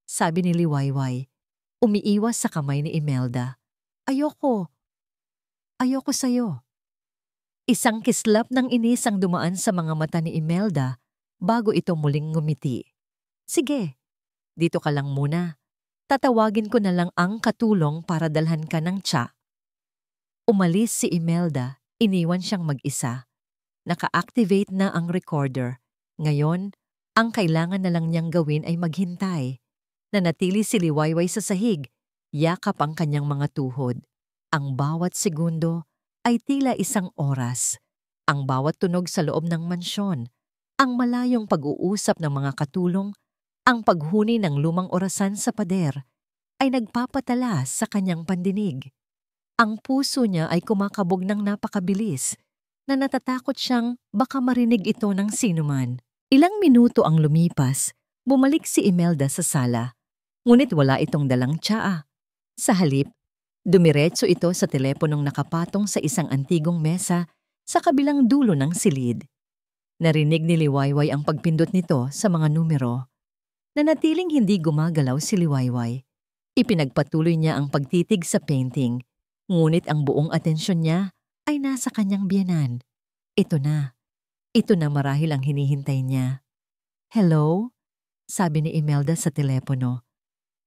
sabi ni Liwayway, umiiwas sa kamay ni Imelda. Ayoko sa'yo." Isang kislap ng inis ang dumaan sa mga mata ni Imelda bago ito muling ngumiti. "Sige, dito ka lang muna. Tatawagin ko na lang ang katulong para dalhan ka ng tsa." Umalis si Imelda, iniwan siyang mag-isa. Naka-activate na ang recorder. Ngayon, ang kailangan na lang niyang gawin ay maghintay. Nanatili si Liwayway sa sahig, yakap ang kanyang mga tuhod. Ang bawat segundo ay tila isang oras. Ang bawat tunog sa loob ng mansyon, ang malayong pag-uusap ng mga katulong, ang paghuni ng lumang orasan sa pader, ay nagpapatala sa kanyang pandinig. Ang puso niya ay kumakabog ng napakabilis na natatakot siyang baka marinig ito ng sinuman. Ilang minuto ang lumipas, bumalik si Imelda sa sala. Ngunit wala itong dalang tsaa. Sa halip, dumiretso ito sa teleponong nakapatong sa isang antigong mesa sa kabilang dulo ng silid. Narinig ni Liwayway ang pagpindot nito sa mga numero. Nanatiling hindi gumagalaw si Liwayway. Ipinagpatuloy niya ang pagtitig sa painting, ngunit ang buong atensyon niya ay nasa kanyang biyenan. Ito na. Ito na marahil ang hinihintay niya. "Hello?" sabi ni Imelda sa telepono.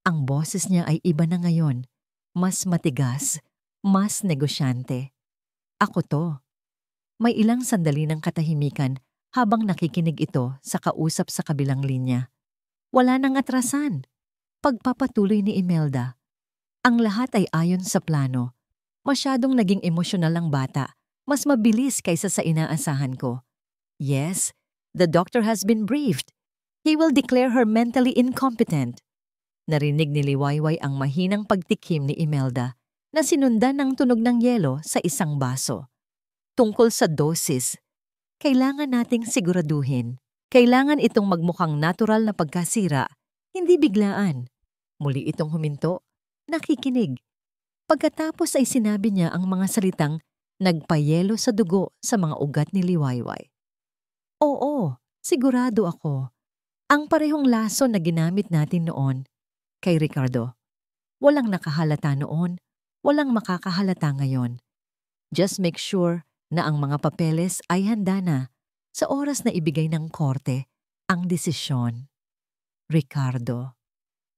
Ang boses niya ay iba na ngayon. Mas matigas, mas negosyante. "Ako to." May ilang sandali ng katahimikan habang nakikinig ito sa kausap sa kabilang linya. Wala nang atrasan. Pagpapatuloy ni Imelda. Ang lahat ay ayon sa plano. Masyadong naging emosyonal ang bata. Mas mabilis kaysa sa inaasahan ko. "Yes, the doctor has been briefed. He will declare her mentally incompetent." Narinig ni Liwayway ang mahinang pagtikim ni Imelda na sinundan ng tunog ng yelo sa isang baso. Tungkol sa dosis, kailangan nating siguraduhin. Kailangan itong magmukhang natural na pagkasira, hindi biglaan. Muli itong huminto, nakikinig. Pagkatapos ay sinabi niya ang mga salitang nagpayelo sa dugo sa mga ugat ni Liwayway. "Oo, sigurado ako. Ang parehong laso na ginamit natin noon kay Ricardo. Walang nakahalata noon, walang makakahalata ngayon. Just make sure na ang mga papeles ay handa na sa oras na ibigay ng korte ang desisyon." Ricardo.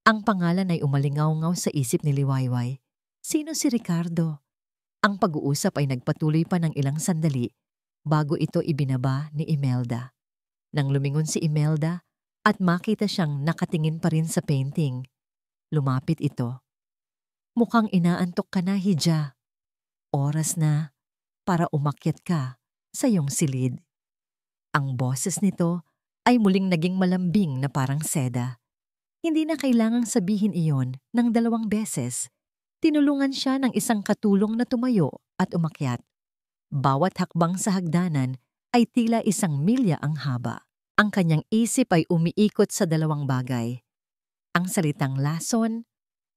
Ang pangalan ay umalingaw-ngaw sa isip ni Liwayway. Sino si Ricardo? Ang pag-uusap ay nagpatuloy pa ng ilang sandali bago ito ibinaba ni Imelda. Nang lumingon si Imelda at makita siyang nakatingin pa rin sa painting, lumapit ito. "Mukhang inaantok ka na, Hija. Oras na para umakyat ka sa iyong silid." Ang boses nito ay muling naging malambing na parang seda. Hindi na kailangang sabihin iyon ng 2 beses. Tinulungan siya ng isang katulong na tumayo at umakyat. Bawat hakbang sa hagdanan ay tila 1 milya ang haba. Ang kanyang isip ay umiikot sa 2 bagay. Ang salitang lason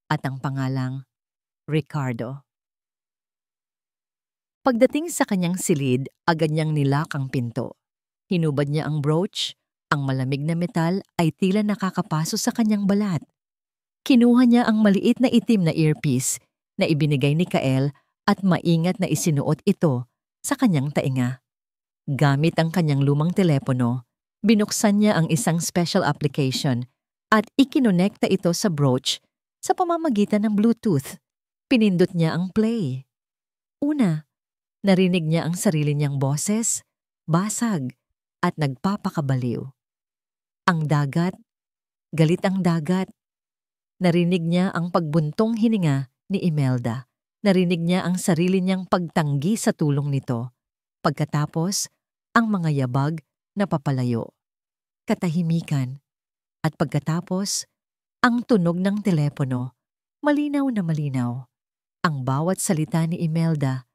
at ang pangalang Ricardo. Pagdating sa kanyang silid, agad niyang nilak ang pinto. Hinubad niya ang brooch. Ang malamig na metal ay tila nakakapaso sa kanyang balat. Kinuha niya ang maliit na itim na earpiece na ibinigay ni Kael at maingat na isinuot ito sa kanyang tainga. Gamit ang kanyang lumang telepono, binuksan niya ang isang special application at ikinonekta ito sa brooch sa pamamagitan ng Bluetooth. Pinindot niya ang play. Una, narinig niya ang sarili niyang boses, basag at nagpapakabaliw. Ang dagat, galit ang dagat. Narinig niya ang pagbuntong hininga ni Imelda. Narinig niya ang sarili niyang pagtanggi sa tulong nito. Pagkatapos, ang mga yabag na papalayo. Katahimikan. At pagkatapos, ang tunog ng telepono. Malinaw na malinaw. Ang bawat salita ni Imelda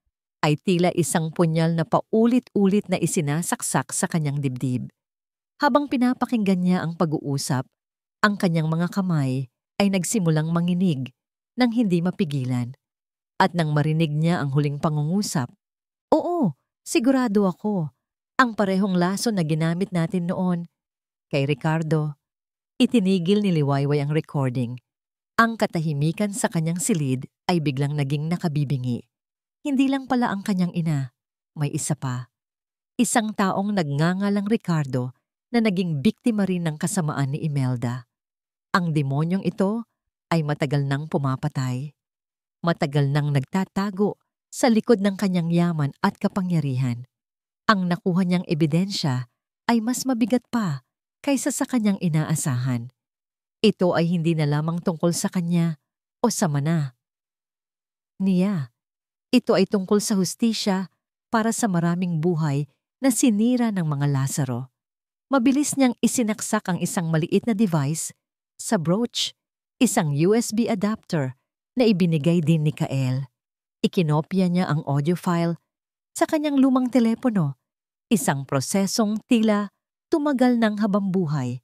ay tila isang punyal na paulit-ulit na isinasaksak sa kanyang dibdib. Habang pinapakinggan niya ang pag-uusap, ang kanyang mga kamay ay nagsimulang manginig nang hindi mapigilan. At nang marinig niya ang huling pangungusap, "Oo, sigurado ako. Ang parehong laso na ginamit natin noon kay Ricardo." Itinigil ni Liwayway ang recording. Ang katahimikan sa kanyang silid ay biglang naging nakabibingi. Hindi lang pala ang kanyang ina, may isa pa. Isang taong nagngangalang Ricardo na naging biktima rin ng kasamaan ni Imelda. Ang demonyong ito ay matagal nang pumapatay. Matagal nang nagtatago sa likod ng kanyang yaman at kapangyarihan. Ang nakuha niyang ebidensya ay mas mabigat pa kaysa sa kanyang inaasahan. Ito ay hindi na lamang tungkol sa kanya o sa mana niya. Ito ay tungkol sa hustisya para sa maraming buhay na sinira ng mga Lazaro. Mabilis niyang isinaksak ang isang maliit na device sa brooch, isang USB adapter na ibinigay din ni Kael. Ikinopya niya ang audio file sa kanyang lumang telepono, isang prosesong tila tumagal ng habambuhay.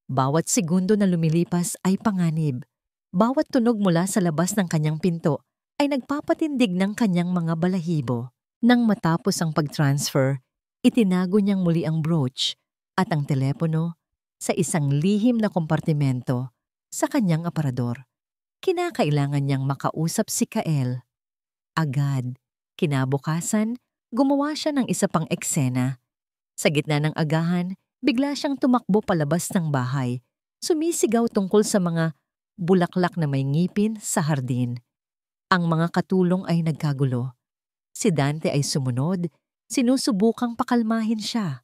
Bawat segundo na lumilipas ay panganib. Bawat tunog mula sa labas ng kanyang pinto ay nagpapatindig ng kanyang mga balahibo. Nang matapos ang pag-transfer, itinago niyang muli ang brooch at ang telepono sa isang lihim na kompartimento sa kanyang aparador. Kinakailangan niyang makausap si Kael. Agad, kinabukasan, gumawa siya ng isa pang eksena. Sa gitna ng agahan, bigla siyang tumakbo palabas ng bahay, sumisigaw tungkol sa mga bulaklak na may ngipin sa hardin. Ang mga katulong ay nagkagulo. Si Dante ay sumunod, sinusubukang pakalmahin siya.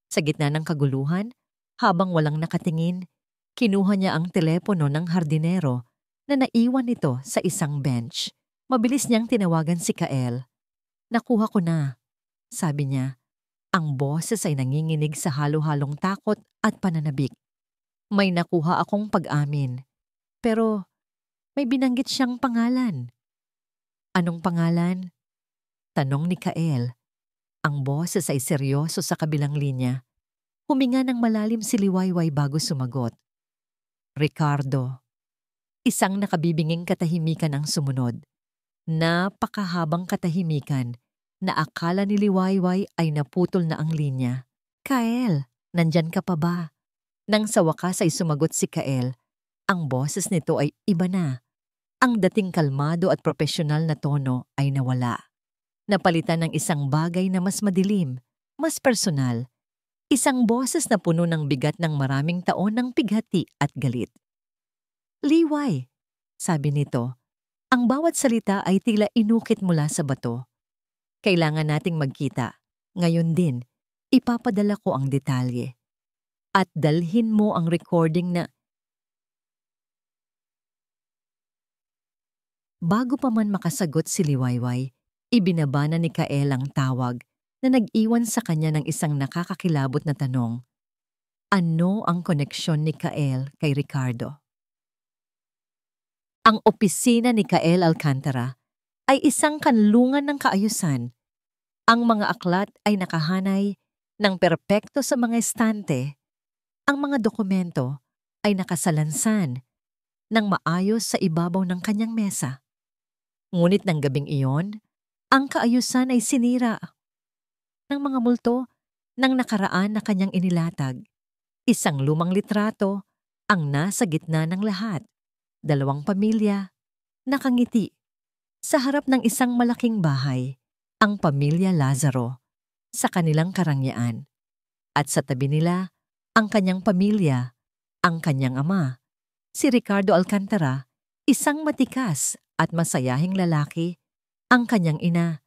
Sa gitna ng kaguluhan, habang walang nakatingin, kinuha niya ang telepono ng hardinero na naiwan nito sa isang bench. Mabilis niyang tinawagan si Kael. "Nakuha ko na," sabi niya. Ang boses ay nanginginig sa halo-halong takot at pananabik. "May nakuha akong pag-amin. Pero may binanggit siyang pangalan." "Anong pangalan?" tanong ni Kael. Ang boses ay seryoso sa kabilang linya. Huminga ng malalim si Liwayway bago sumagot. "Ricardo." Isang nakabibinging katahimikan ang sumunod. Napakahabang katahimikan na akala ni Liwayway ay naputol na ang linya. "Kael, nandyan ka pa ba?" Nang sa wakas ay sumagot si Kael, ang boses nito ay iba na. Ang dating kalmado at propesyonal na tono ay nawala. Napalitan ng isang bagay na mas madilim, mas personal. Isang boses na puno ng bigat ng maraming taon ng pighati at galit. "Liway," sabi nito. Ang bawat salita ay tila inukit mula sa bato. "Kailangan nating magkita. Ngayon din, ipapadala ko ang detalye. At dalhin mo ang recording na..." Bago pa man makasagot si Liwayway, ibinaba na ni Kael ang tawag na nag-iwan sa kanya ng isang nakakakilabot na tanong. Ano ang koneksyon ni Kael kay Ricardo? Ang opisina ni Kael Alcantara ay isang kanlungan ng kaayusan. Ang mga aklat ay nakahanay ng perpekto sa mga estante. Ang mga dokumento ay nakasalansan ng maayos sa ibabaw ng kanyang mesa. Ngunit ng gabing iyon, ang kaayusan ay sinira ng mga multo ng nakaraan na kanyang inilatag. Isang lumang litrato ang nasa gitna ng lahat. 2 pamilya, nakangiti. Sa harap ng isang malaking bahay, ang pamilya Lazaro, sa kanilang karangyaan. At sa tabi nila, ang kanyang pamilya, ang kanyang ama, si Ricardo Alcantara, isang matikas at masayahing lalaki, ang kanyang ina,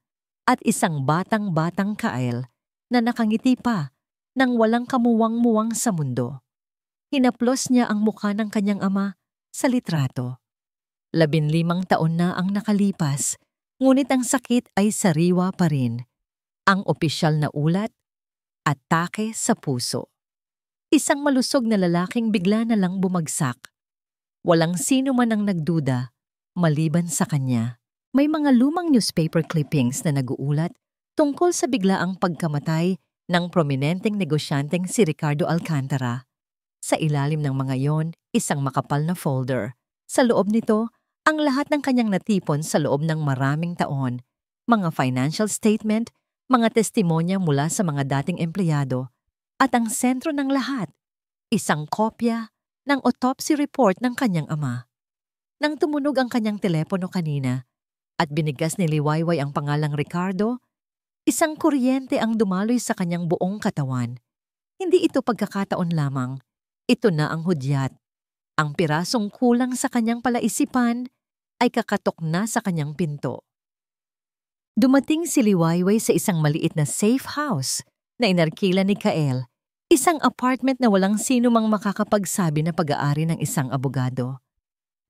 at isang batang-batang Kael na nakangiti pa nang walang kamuwang-muwang sa mundo. Hinaplos niya ang mukha ng kanyang ama sa litrato. 15 taon na ang nakalipas, ngunit ang sakit ay sariwa pa rin. Ang opisyal na ulat, atake sa puso. Isang malusog na lalaking bigla na lang bumagsak. Walang sino man ang nagduda, maliban sa kanya. May mga lumang newspaper clippings na nag-uulat tungkol sa biglaang pagkamatay ng prominenteng negosyanteng si Ricardo Alcantara. Sa ilalim ng mga yon, isang makapal na folder. Sa loob nito, ang lahat ng kanyang natipon sa loob ng maraming taon. Mga financial statement, mga testimonya mula sa mga dating empleyado, at ang sentro ng lahat, isang kopya ng autopsy report ng kanyang ama. Nang tumunog ang kanyang telepono kanina at binigas ni Liwayway ang pangalang Ricardo, isang kuryente ang dumaloy sa kanyang buong katawan. Hindi ito pagkakataon lamang. Ito na ang hudyat. Ang pirasong kulang sa kanyang palaisipan ay kakatok na sa kanyang pinto. Dumating si Liwayway sa isang maliit na safe house na inarkila ni Kael, isang apartment na walang sino mang makakapagsabi na pag-aari ng isang abogado.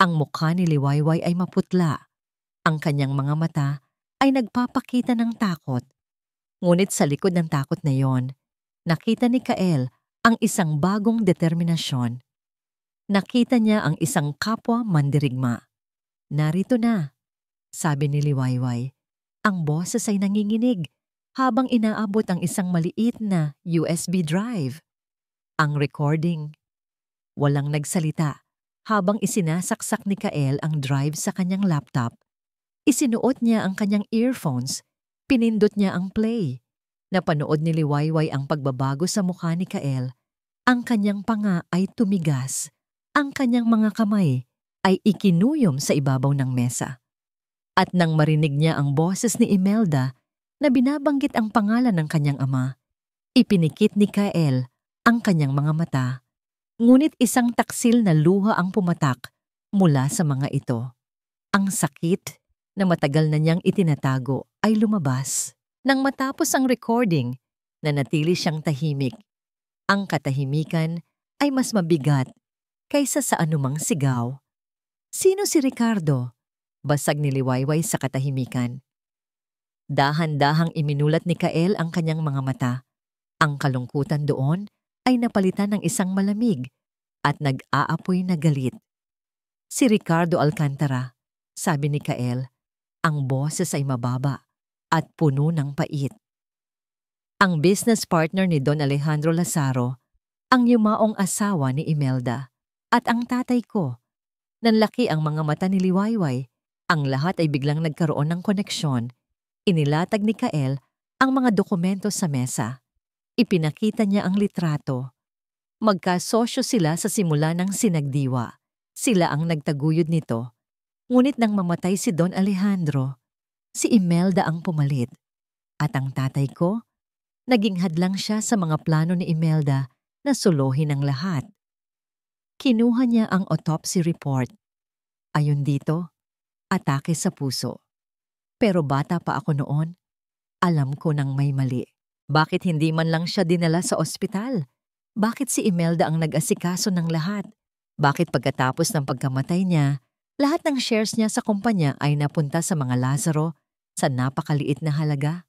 Ang mukha ni Liwayway ay maputla. Ang kanyang mga mata ay nagpapakita ng takot. Ngunit sa likod ng takot na yon, nakita ni Kael ang isang bagong determinasyon. Nakita niya ang isang kapwa mandirigma. Narito na, sabi ni Liwayway. Ang boses ay nanginginig habang inaabot ang isang maliit na USB drive. Ang recording. Walang nagsalita habang isinasaksak ni Kael ang drive sa kanyang laptop. Isinuot niya ang kanyang earphones. Pinindot niya ang play. Napanood ni Liwayway ang pagbabago sa mukha ni Kael. Ang kanyang panga ay tumigas. Ang kanyang mga kamay ay ikinuyom sa ibabaw ng mesa. At nang marinig niya ang boses ni Imelda na binabanggit ang pangalan ng kanyang ama, ipinikit ni Kael ang kanyang mga mata. Ngunit isang taksil na luha ang pumatak mula sa mga ito. Ang sakit na matagal na niyang itinatago ay lumabas. Nang matapos ang recording, nanatili siyang tahimik. Ang katahimikan ay mas mabigat kaysa sa anumang sigaw. Sino si Ricardo? Basag ni Liwayway sa katahimikan. Dahan-dahang iminulat ni Kael ang kanyang mga mata. Ang kalungkutan doon ay napalitan ng isang malamig at nag-aapoy na galit. Si Ricardo Alcantara, sabi ni Kael. Ang boses ay mababa at puno ng pait. Ang business partner ni Don Alejandro Lazaro, ang yumaong asawa ni Imelda, at ang tatay ko. Nanlaki ang mga mata ni Liwayway. Ang lahat ay biglang nagkaroon ng koneksyon. Inilatag ni Kael ang mga dokumento sa mesa. Ipinakita niya ang litrato. Magkasosyo sila sa simula ng sinagdiwa. Sila ang nagtaguyod nito. Ngunit nang mamatay si Don Alejandro, si Imelda ang pumalit. At ang tatay ko, naging hadlang siya sa mga plano ni Imelda na suluhin ang lahat. Kinuha niya ang autopsy report. Ayon dito, atake sa puso. Pero bata pa ako noon, alam ko nang may mali. Bakit hindi man lang siya dinala sa ospital? Bakit si Imelda ang nag-asikaso ng lahat? Bakit pagkatapos ng pagkamatay niya, lahat ng shares niya sa kumpanya ay napunta sa mga Lazaro sa napakaliit na halaga?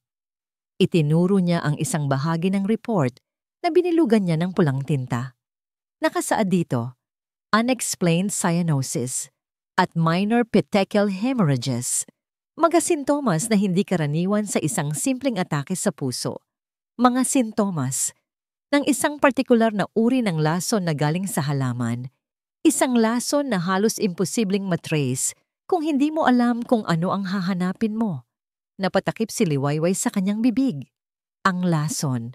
Itinuro niya ang isang bahagi ng report na binilugan niya ng pulang tinta. Nakasaad dito, unexplained cyanosis at minor petechial hemorrhages, mga sintomas na hindi karaniwan sa isang simpleng atake sa puso. Mga sintomas ng isang partikular na uri ng lason na galing sa halaman, isang lason na halos imposibleng matrace kung hindi mo alam kung ano ang hahanapin mo. Napatakip si Liwayway sa kanyang bibig. Ang lason,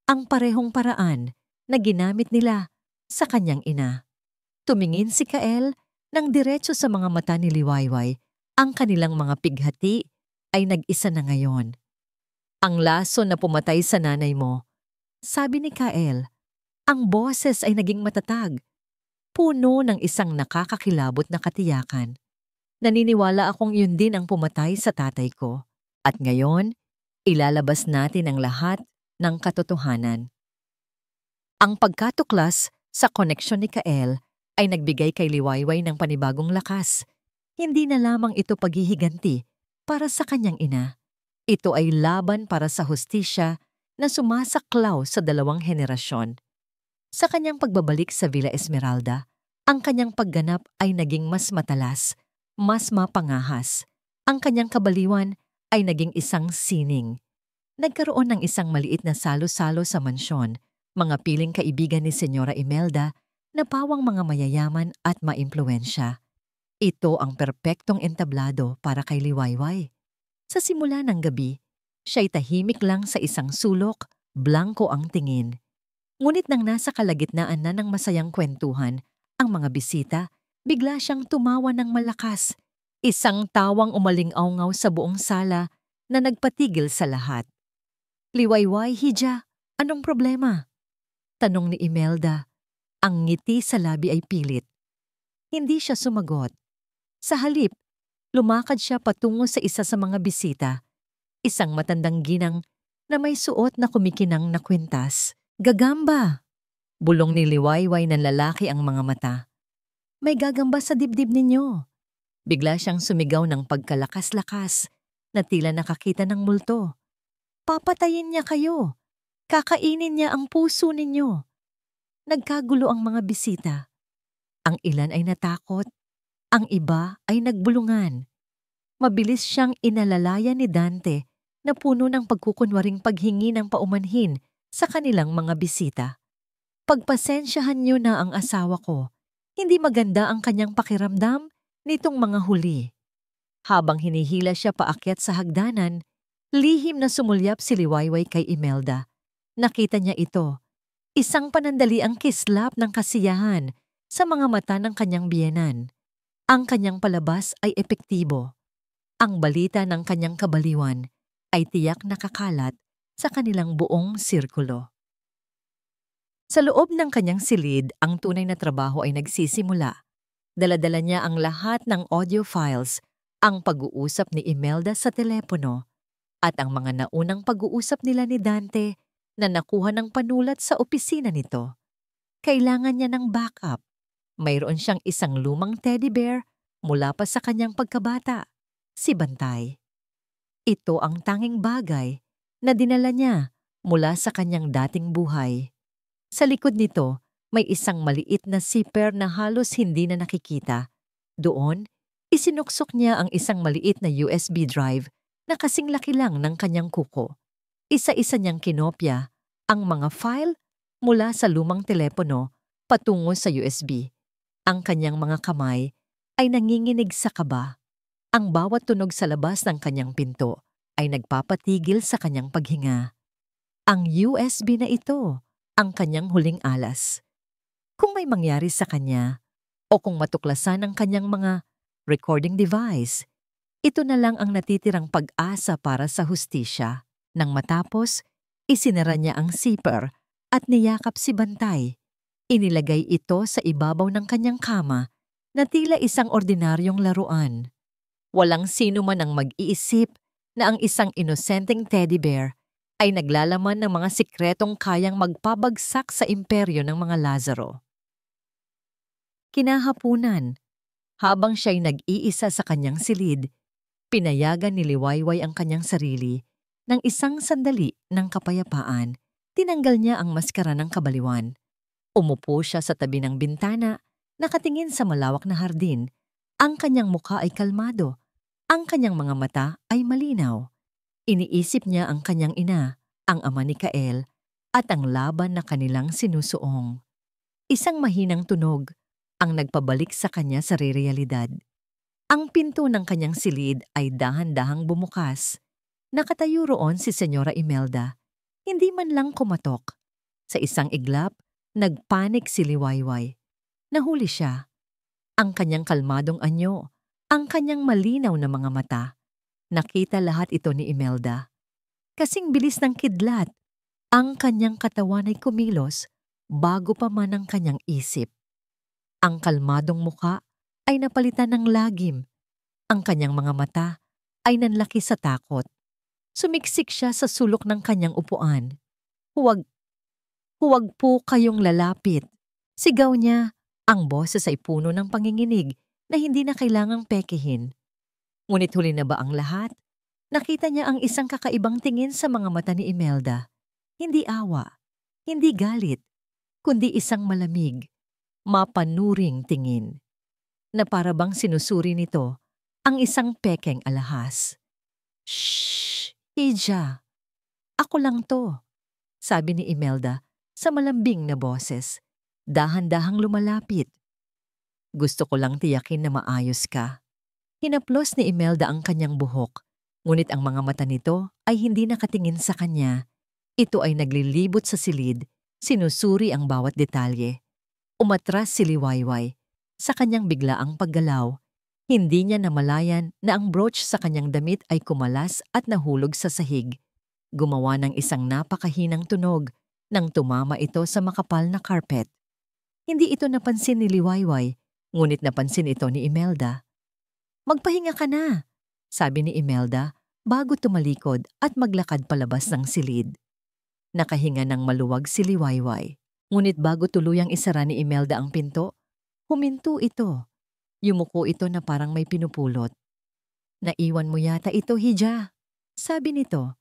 ang parehong paraan na ginamit nila sa kanyang ina. Tumingin si Kael nang diretso sa mga mata ni Liwayway. Ang kanilang mga pighati ay nag-isa na ngayon. Ang lason na pumatay sa nanay mo, sabi ni Kael. Ang boses ay naging matatag, puno ng isang nakakakilabot na katiyakan. Naniniwala akong yun din ang pumatay sa tatay ko. At ngayon, ilalabas natin ang lahat ng katotohanan. Ang pagkatuklas sa koneksyon ni Kael ay nagbigay kay Liwayway ng panibagong lakas. Hindi na lamang ito paghihiganti para sa kanyang ina. Ito ay laban para sa hustisya na sumasaklaw sa 2 henerasyon. Sa kanyang pagbabalik sa Villa Esmeralda, ang kanyang pagganap ay naging mas matalas, mas mapangahas. Ang kanyang kabaliwan ay naging isang sining. Nagkaroon ng isang maliit na salo-salo sa mansyon, mga piling kaibigan ni Senyora Imelda na pawang mga mayayaman at maimpluwensya. Ito ang perpektong entablado para kay Liwayway. Sa simula ng gabi, siya'y tahimik lang sa isang sulok, blanko ang tingin. Ngunit nang nasa kalagitnaan na ng masayang kwentuhan, ang mga bisita, bigla siyang tumawa ng malakas. Isang tawang umaling-awngaw sa buong sala na nagpatigil sa lahat. Liwayway, Hija, anong problema? Tanong ni Imelda. Ang ngiti sa labi ay pilit. Hindi siya sumagot. Sa halip, lumakad siya patungo sa isa sa mga bisita. Isang matandang ginang na may suot na kumikinang na kwintas. Gagamba! Bulong ni Liwayway ng lalaki ang mga mata. May gagamba sa dibdib ninyo. Bigla siyang sumigaw ng pagkalakas-lakas na tila nakakita ng multo. Papatayin niya kayo. Kakainin niya ang puso ninyo. Nagkagulo ang mga bisita. Ang ilan ay natakot. Ang iba ay nagbulungan. Mabilis siyang inalalayan ni Dante na puno ng pagkukunwaring paghingi ng paumanhin sa kanilang mga bisita. Pagpasensyahan niyo na ang asawa ko. Hindi maganda ang kanyang pakiramdam nitong mga huli. Habang hinihila siya paakyat sa hagdanan, lihim na sumulyap si Liwayway kay Imelda. Nakita niya ito. Isang panandaliang kislap ng kasiyahan sa mga mata ng kanyang biyenan. Ang kanyang palabas ay epektibo. Ang balita ng kanyang kabaliwan ay tiyak nakakalat sa kanilang buong sirkulo. Sa loob ng kanyang silid, ang tunay na trabaho ay nagsisimula. Daladala niya ang lahat ng audio files, ang pag-uusap ni Imelda sa telepono, at ang mga naunang pag-uusap nila ni Dante na nakuha ng panulat sa opisina nito. Kailangan niya ng backup. Mayroon siyang isang lumang teddy bear mula pa sa kanyang pagkabata, si Bantay. Ito ang tanging bagay na dinala niya mula sa kanyang dating buhay. Sa likod nito, may isang maliit na zipper na halos hindi na nakikita. Doon, isinuksok niya ang isang maliit na USB drive na kasing laki lang ng kanyang kuko. Isa-isa niyang kinopya ang mga file mula sa lumang telepono patungo sa USB. Ang kanyang mga kamay ay nanginginig sa kaba. Ang bawat tunog sa labas ng kanyang pinto ay nagpapatigil sa kanyang paghinga. Ang USB na ito, ang kanyang huling alas. Kung may mangyari sa kanya o kung matuklasan ang kanyang mga recording device, ito na lang ang natitirang pag-asa para sa hustisya. Nang matapos, isinara niya ang zipper at niyakap si Bantay. Inilagay ito sa ibabaw ng kanyang kama na tila isang ordinaryong laruan. Walang sino man ang mag-iisip na ang isang inosenteng teddy bear ay naglalaman ng mga sikretong kayang magpabagsak sa imperyo ng mga Lazaro. Kinahapunan, habang siya'y nag-iisa sa kanyang silid, pinayagan ni Liwayway ang kanyang sarili ng isang sandali ng kapayapaan. Tinanggal niya ang maskara ng kabaliwan. Umupo siya sa tabi ng bintana, nakatingin sa malawak na hardin. Ang kanyang mukha ay kalmado. Ang kanyang mga mata ay malinaw. Iniisip niya ang kanyang ina, ang ama ni Kael, at ang laban na kanilang sinusuong. Isang mahinang tunog ang nagpabalik sa kanya sa realidad. Ang pinto ng kanyang silid ay dahan-dahang bumukas. Nakatayo roon si Senyora Imelda. Hindi man lang kumatok. Sa isang iglap, nagpanik si Liwayway. Nahuli siya. Ang kanyang kalmadong anyo, ang kanyang malinaw na mga mata. Nakita lahat ito ni Imelda. Kasing bilis ng kidlat, ang kanyang katawan ay kumilos bago pa man ang kanyang isip. Ang kalmadong muka ay napalitan ng lagim. Ang kanyang mga mata ay nanlaki sa takot. Sumiksik siya sa sulok ng kanyang upuan. Huwag po kayong lalapit. Sigaw niya. Ang boses ay puno ng panginginig na hindi na kailangang pekehin. Ngunit huli na ba ang lahat? Nakita niya ang isang kakaibang tingin sa mga mata ni Imelda. Hindi awa, hindi galit, kundi isang malamig, mapanuring tingin. Na para bang sinusuri nito ang isang pekeng alahas. Shhh, Hija. Ako lang to, sabi ni Imelda sa malambing na boses. Dahan-dahang lumalapit. Gusto ko lang tiyakin na maayos ka. Hinaplos ni Imelda ang kanyang buhok, ngunit ang mga mata nito ay hindi nakatingin sa kanya. Ito ay naglilibot sa silid, sinusuri ang bawat detalye. Umatras si Liwayway. Sa kanyang biglaang paggalaw, hindi niya namalayan na ang brooch sa kanyang damit ay kumalas at nahulog sa sahig. Gumawa ng isang napakahinang tunog nang tumama ito sa makapal na carpet. Hindi ito napansin ni Liwayway, ngunit napansin ito ni Imelda. Magpahinga ka na, sabi ni Imelda bago tumalikod at maglakad palabas ng silid. Nakahinga ng maluwag si Liwayway, ngunit bago tuluyang isara ni Imelda ang pinto, huminto ito. Yumuko ito na parang may pinupulot. Naiwan mo yata ito, Hija, sabi nito.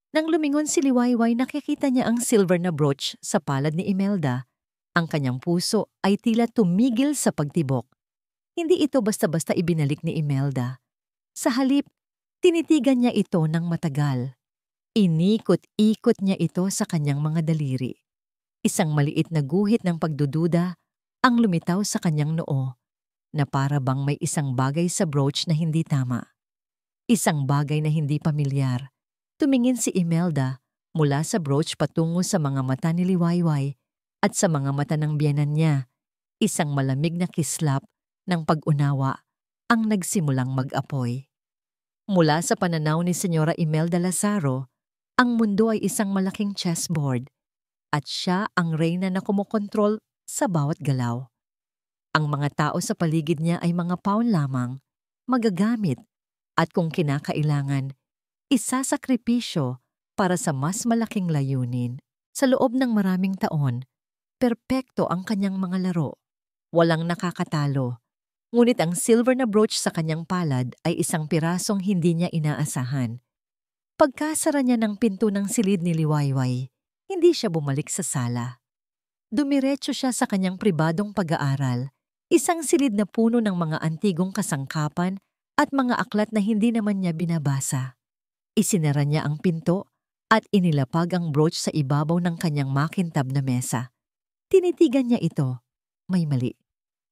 Nang lumingon si Liwayway, nakikita niya ang silver na brooch sa palad ni Imelda. Ang kanyang puso ay tila tumigil sa pagtibok. Hindi ito basta-basta ibinalik ni Imelda. Sa halip, tinitigan niya ito ng matagal. Inikot-ikot niya ito sa kanyang mga daliri. Isang maliit na guhit ng pagdududa ang lumitaw sa kanyang noo, na para bang may isang bagay sa brooch na hindi tama. Isang bagay na hindi pamilyar. Tumingin si Imelda mula sa brooch patungo sa mga mata ni Liwayway at sa mga mata ng biyenan niya. Isang malamig na kislap ng pag-unawa ang nagsimulang mag-apoy. Mula sa pananaw ni Senyora Imelda Lazaro, ang mundo ay isang malaking chessboard at siya ang reyna na kumokontrol sa bawat galaw. Ang mga tao sa paligid niya ay mga pawn lamang, magagamit at kung kinakailangan, isasakripisyo para sa mas malaking layunin. Sa loob ng maraming taon, perpekto ang kanyang mga laro. Walang nakakatalo. Ngunit ang silver na brooch sa kanyang palad ay isang pirasong hindi niya inaasahan. Pagkasara niya ng pinto ng silid ni Liwayway, hindi siya bumalik sa sala. Dumiretso siya sa kanyang pribadong pag-aaral, isang silid na puno ng mga antigong kasangkapan at mga aklat na hindi naman niya binabasa. Isinara niya ang pinto at inilapag ang brooch sa ibabaw ng kanyang makintab na mesa. Tinitigan niya ito. May mali.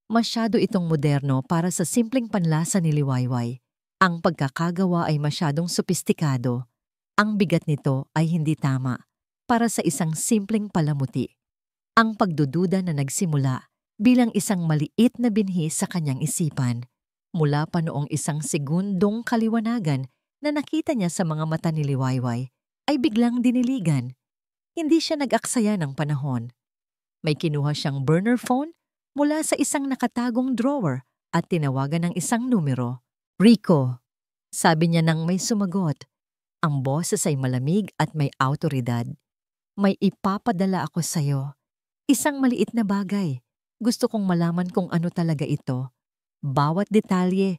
Masyado itong moderno para sa simpleng panlasa ni Liwayway. Ang pagkakagawa ay masyadong sopistikado. Ang bigat nito ay hindi tama para sa isang simpleng palamuti. Ang pagdududa na nagsimula bilang isang maliit na binhi sa kanyang isipan mula pa noong isang segundong kaliwanagan na nakita niya sa mga mata ni Liwayway ay biglang diniligan. Hindi siya nag-aksaya ng panahon. May kinuha siyang burner phone mula sa isang nakatagong drawer at tinawagan ng isang numero. "Rico," sabi niya nang may sumagot. Ang boses ay malamig at may awtoridad. "May ipapadala ako sa'yo. Isang maliit na bagay. Gusto kong malaman kung ano talaga ito. Bawat detalye,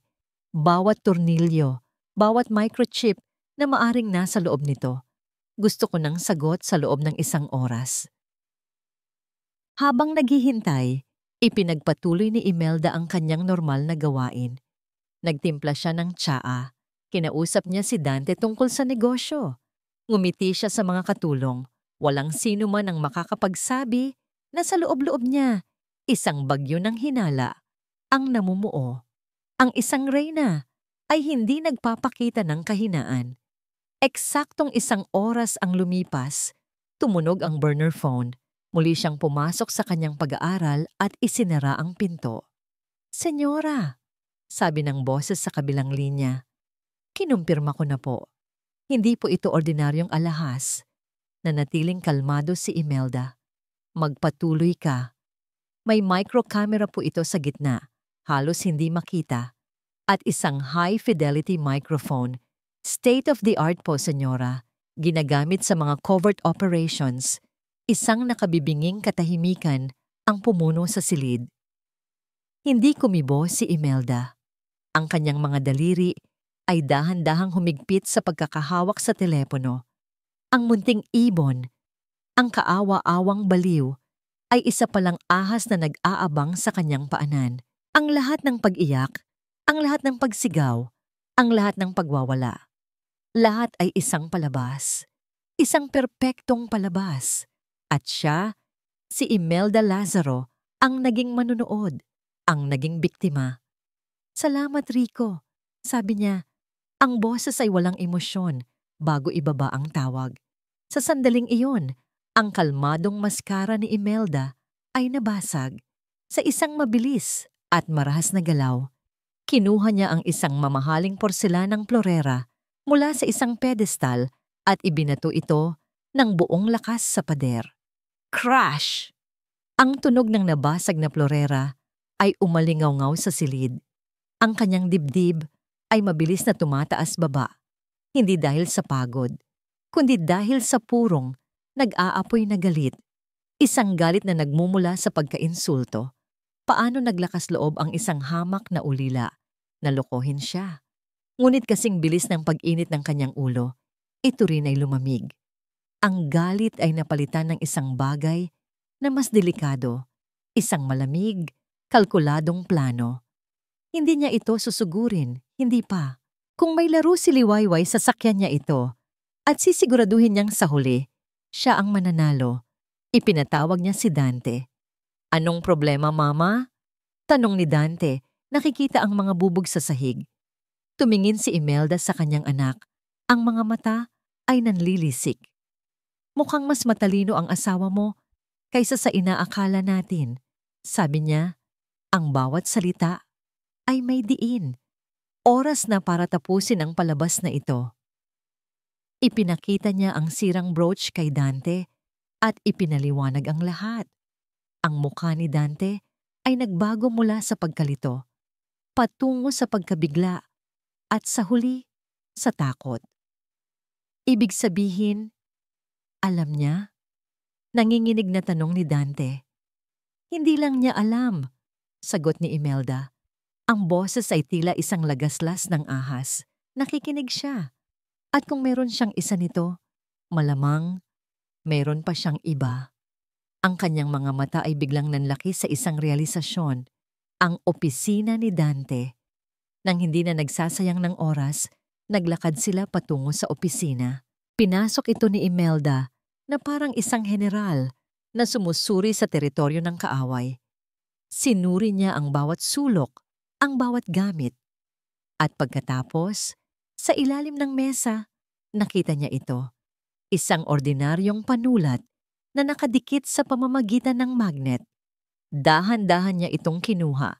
bawat tornilyo, bawat microchip na maaring nasa loob nito. Gusto ko ng sagot sa loob ng 1 oras." Habang naghihintay, ipinagpatuloy ni Imelda ang kanyang normal na gawain. Nagtimpla siya ng tsaa. Kinausap niya si Dante tungkol sa negosyo. Ngumiti siya sa mga katulong. Walang sino man ang makakapagsabi na sa loob-loob niya, isang bagyo ng hinala ang namumuo. Ang isang reyna ay hindi nagpapakita ng kahinaan. Eksaktong 1 oras ang lumipas, tumunog ang burner phone. Muli siyang pumasok sa kanyang pag-aaral at isinara ang pinto. "Senyora," sabi ng boses sa kabilang linya. "Kinumpirma ko na po. Hindi po ito ordinaryong alahas." Nanatiling kalmado si Imelda. "Magpatuloy ka. May microcamera po ito sa gitna, halos hindi makita. At isang high-fidelity microphone. State-of-the-art po, senyora. Ginagamit sa mga covert operations." Isang nakabibinging katahimikan ang pumuno sa silid. Hindi kumibo si Imelda. Ang kanyang mga daliri ay dahan-dahang humigpit sa pagkakahawak sa telepono. Ang munting ibon, ang kaawa-awang baliw, ay isa palang ahas na nag-aabang sa kanyang paanan. Ang lahat ng pag-iyak, ang lahat ng pagsigaw, ang lahat ng pagwawala. Lahat ay isang palabas. Isang perpektong palabas. At siya, si Imelda Lazaro, ang naging manunood, ang naging biktima. "Salamat, Rico," sabi niya. Ang boses ay walang emosyon bago ibaba ang tawag. Sa sandaling iyon, ang kalmadong maskara ni Imelda ay nabasag. Sa isang mabilis at marahas na galaw, kinuha niya ang isang mamahaling porselanang florera mula sa isang pedestal at ibinato ito ng buong lakas sa pader. Crash! Ang tunog ng nabasag na florera ay umalingaw-ngaw sa silid. Ang kanyang dibdib ay mabilis na tumataas baba, hindi dahil sa pagod, kundi dahil sa purong, nag-aapoy na galit. Isang galit na nagmumula sa pagkainsulto. Paano naglakas loob ang isang hamak na ulila? Nalokohin siya. Ngunit kasing bilis ng pag-init ng kanyang ulo, Ito rin ay lumamig. Ang galit ay napalitan ng isang bagay na mas delikado, isang malamig, kalkuladong plano. Hindi niya ito susugurin, hindi pa. Kung may laro si Liwayway, sasakyan niya ito at sisiguraduhin niyang sa huli, siya ang mananalo. Ipinatawag niya si Dante. Anong problema, Mama? Tanong ni Dante, nakikita ang mga bubog sa sahig. Tumingin si Imelda sa kanyang anak. Ang mga mata ay nanlilisik. Mukhang mas matalino ang asawa mo kaysa sa inaakala natin. Sabi niya, ang bawat salita ay may diin. Oras na para tapusin ang palabas na ito. Ipinakita niya ang sirang brooch kay Dante at ipinaliwanag ang lahat. Ang mukha ni Dante ay nagbago mula sa pagkalito, patungo sa pagkabigla, at sa huli, sa takot. Ibig sabihin, alam niya? Nanginginig na tanong ni Dante. Hindi lang niya alam, sagot ni Imelda. Ang boses ay tila isang lagaslas ng ahas. Nakikinig siya. At kung meron siyang isa nito, malamang meron pa siyang iba. Ang kanyang mga mata ay biglang nanlaki sa isang realisasyon. Ang opisina ni Dante. Nang hindi na nagsasayang ng oras, naglakad sila patungo sa opisina. Pinasok ito ni Imelda na parang isang general na sumusuri sa teritoryo ng kaaway. Sinuri niya ang bawat sulok, ang bawat gamit. At pagkatapos, sa ilalim ng mesa, nakita niya ito. Isang ordinaryong panulat na nakadikit sa pamamagitan ng magnet. Dahan-dahan niya itong kinuha.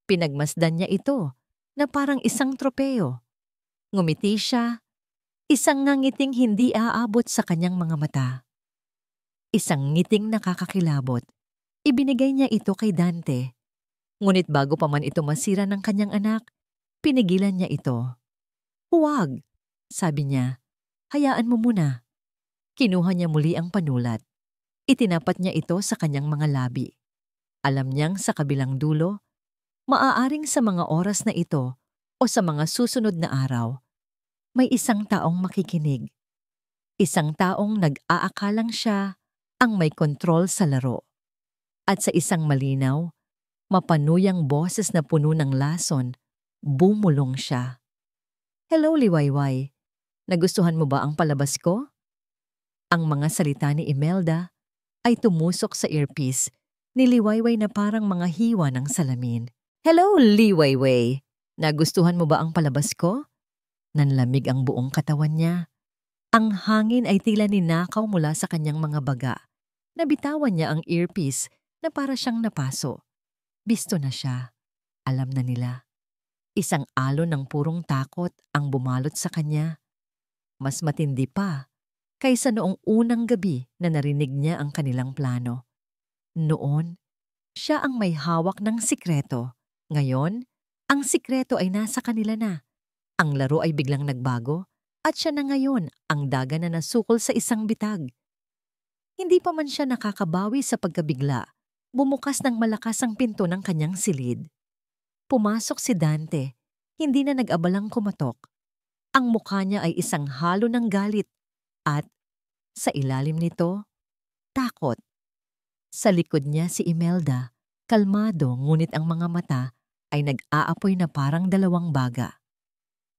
Pinagmasdan niya ito na parang isang tropeo. Ngumiti siya, isang ngiting hindi aabot sa kanyang mga mata. Isang ngiting nakakakilabot. Ibinigay niya ito kay Dante. Ngunit bago pa man ito masira ng kanyang anak, pinigilan niya ito. Huwag, sabi niya. Hayaan mo muna. Kinuha niya muli ang panulat. Itinapat niya ito sa kanyang mga labi. Alam niyang sa kabilang dulo, maaaring sa mga oras na ito o sa mga susunod na araw, may isang taong makikinig. Isang taong nag-aakalang siya ang may kontrol sa laro. At sa isang malinaw, mapanuyang boses na puno ng lason, bumulong siya. Hello, Liwayway. Nagustuhan mo ba ang palabas ko? Ang mga salita ni Imelda ay tumusok sa earpiece ni Liwayway na parang mga hiwa ng salamin. Hello, Liwayway. Nagustuhan mo ba ang palabas ko? Nanlamig ang buong katawan niya. Ang hangin ay tila ninakaw mula sa kanyang mga baga. Nabitawan niya ang earpiece na para siyang napaso. Bisto na siya. Alam na nila. Isang alon ng purong takot ang bumalot sa kanya. Mas matindi pa kaysa noong unang gabi na narinig niya ang kanilang plano. Noon, siya ang may hawak ng sikreto. Ngayon, ang sikreto ay nasa kanila na. Ang laro ay biglang nagbago at siya na ngayon ang daga na nasukol sa isang bitag. Hindi pa man siya nakakabawi sa pagkabigla, bumukas ng malakas ang pinto ng kanyang silid. Pumasok si Dante, hindi na nag-abalang kumatok. Ang mukha niya ay isang halo ng galit at, sa ilalim nito, takot. Sa likod niya si Imelda, kalmado ngunit ang mga mata ay nag-aapoy na parang dalawang baga.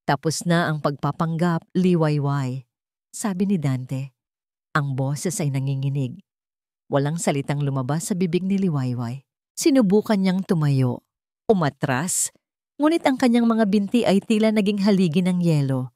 Tapos na ang pagpapanggap, Liwayway, sabi ni Dante. Ang boses ay nanginginig. Walang salitang lumabas sa bibig ni Liwayway. Sinubukan niyang tumayo, umatras, ngunit ang kanyang mga binti ay tila naging haligi ng yelo.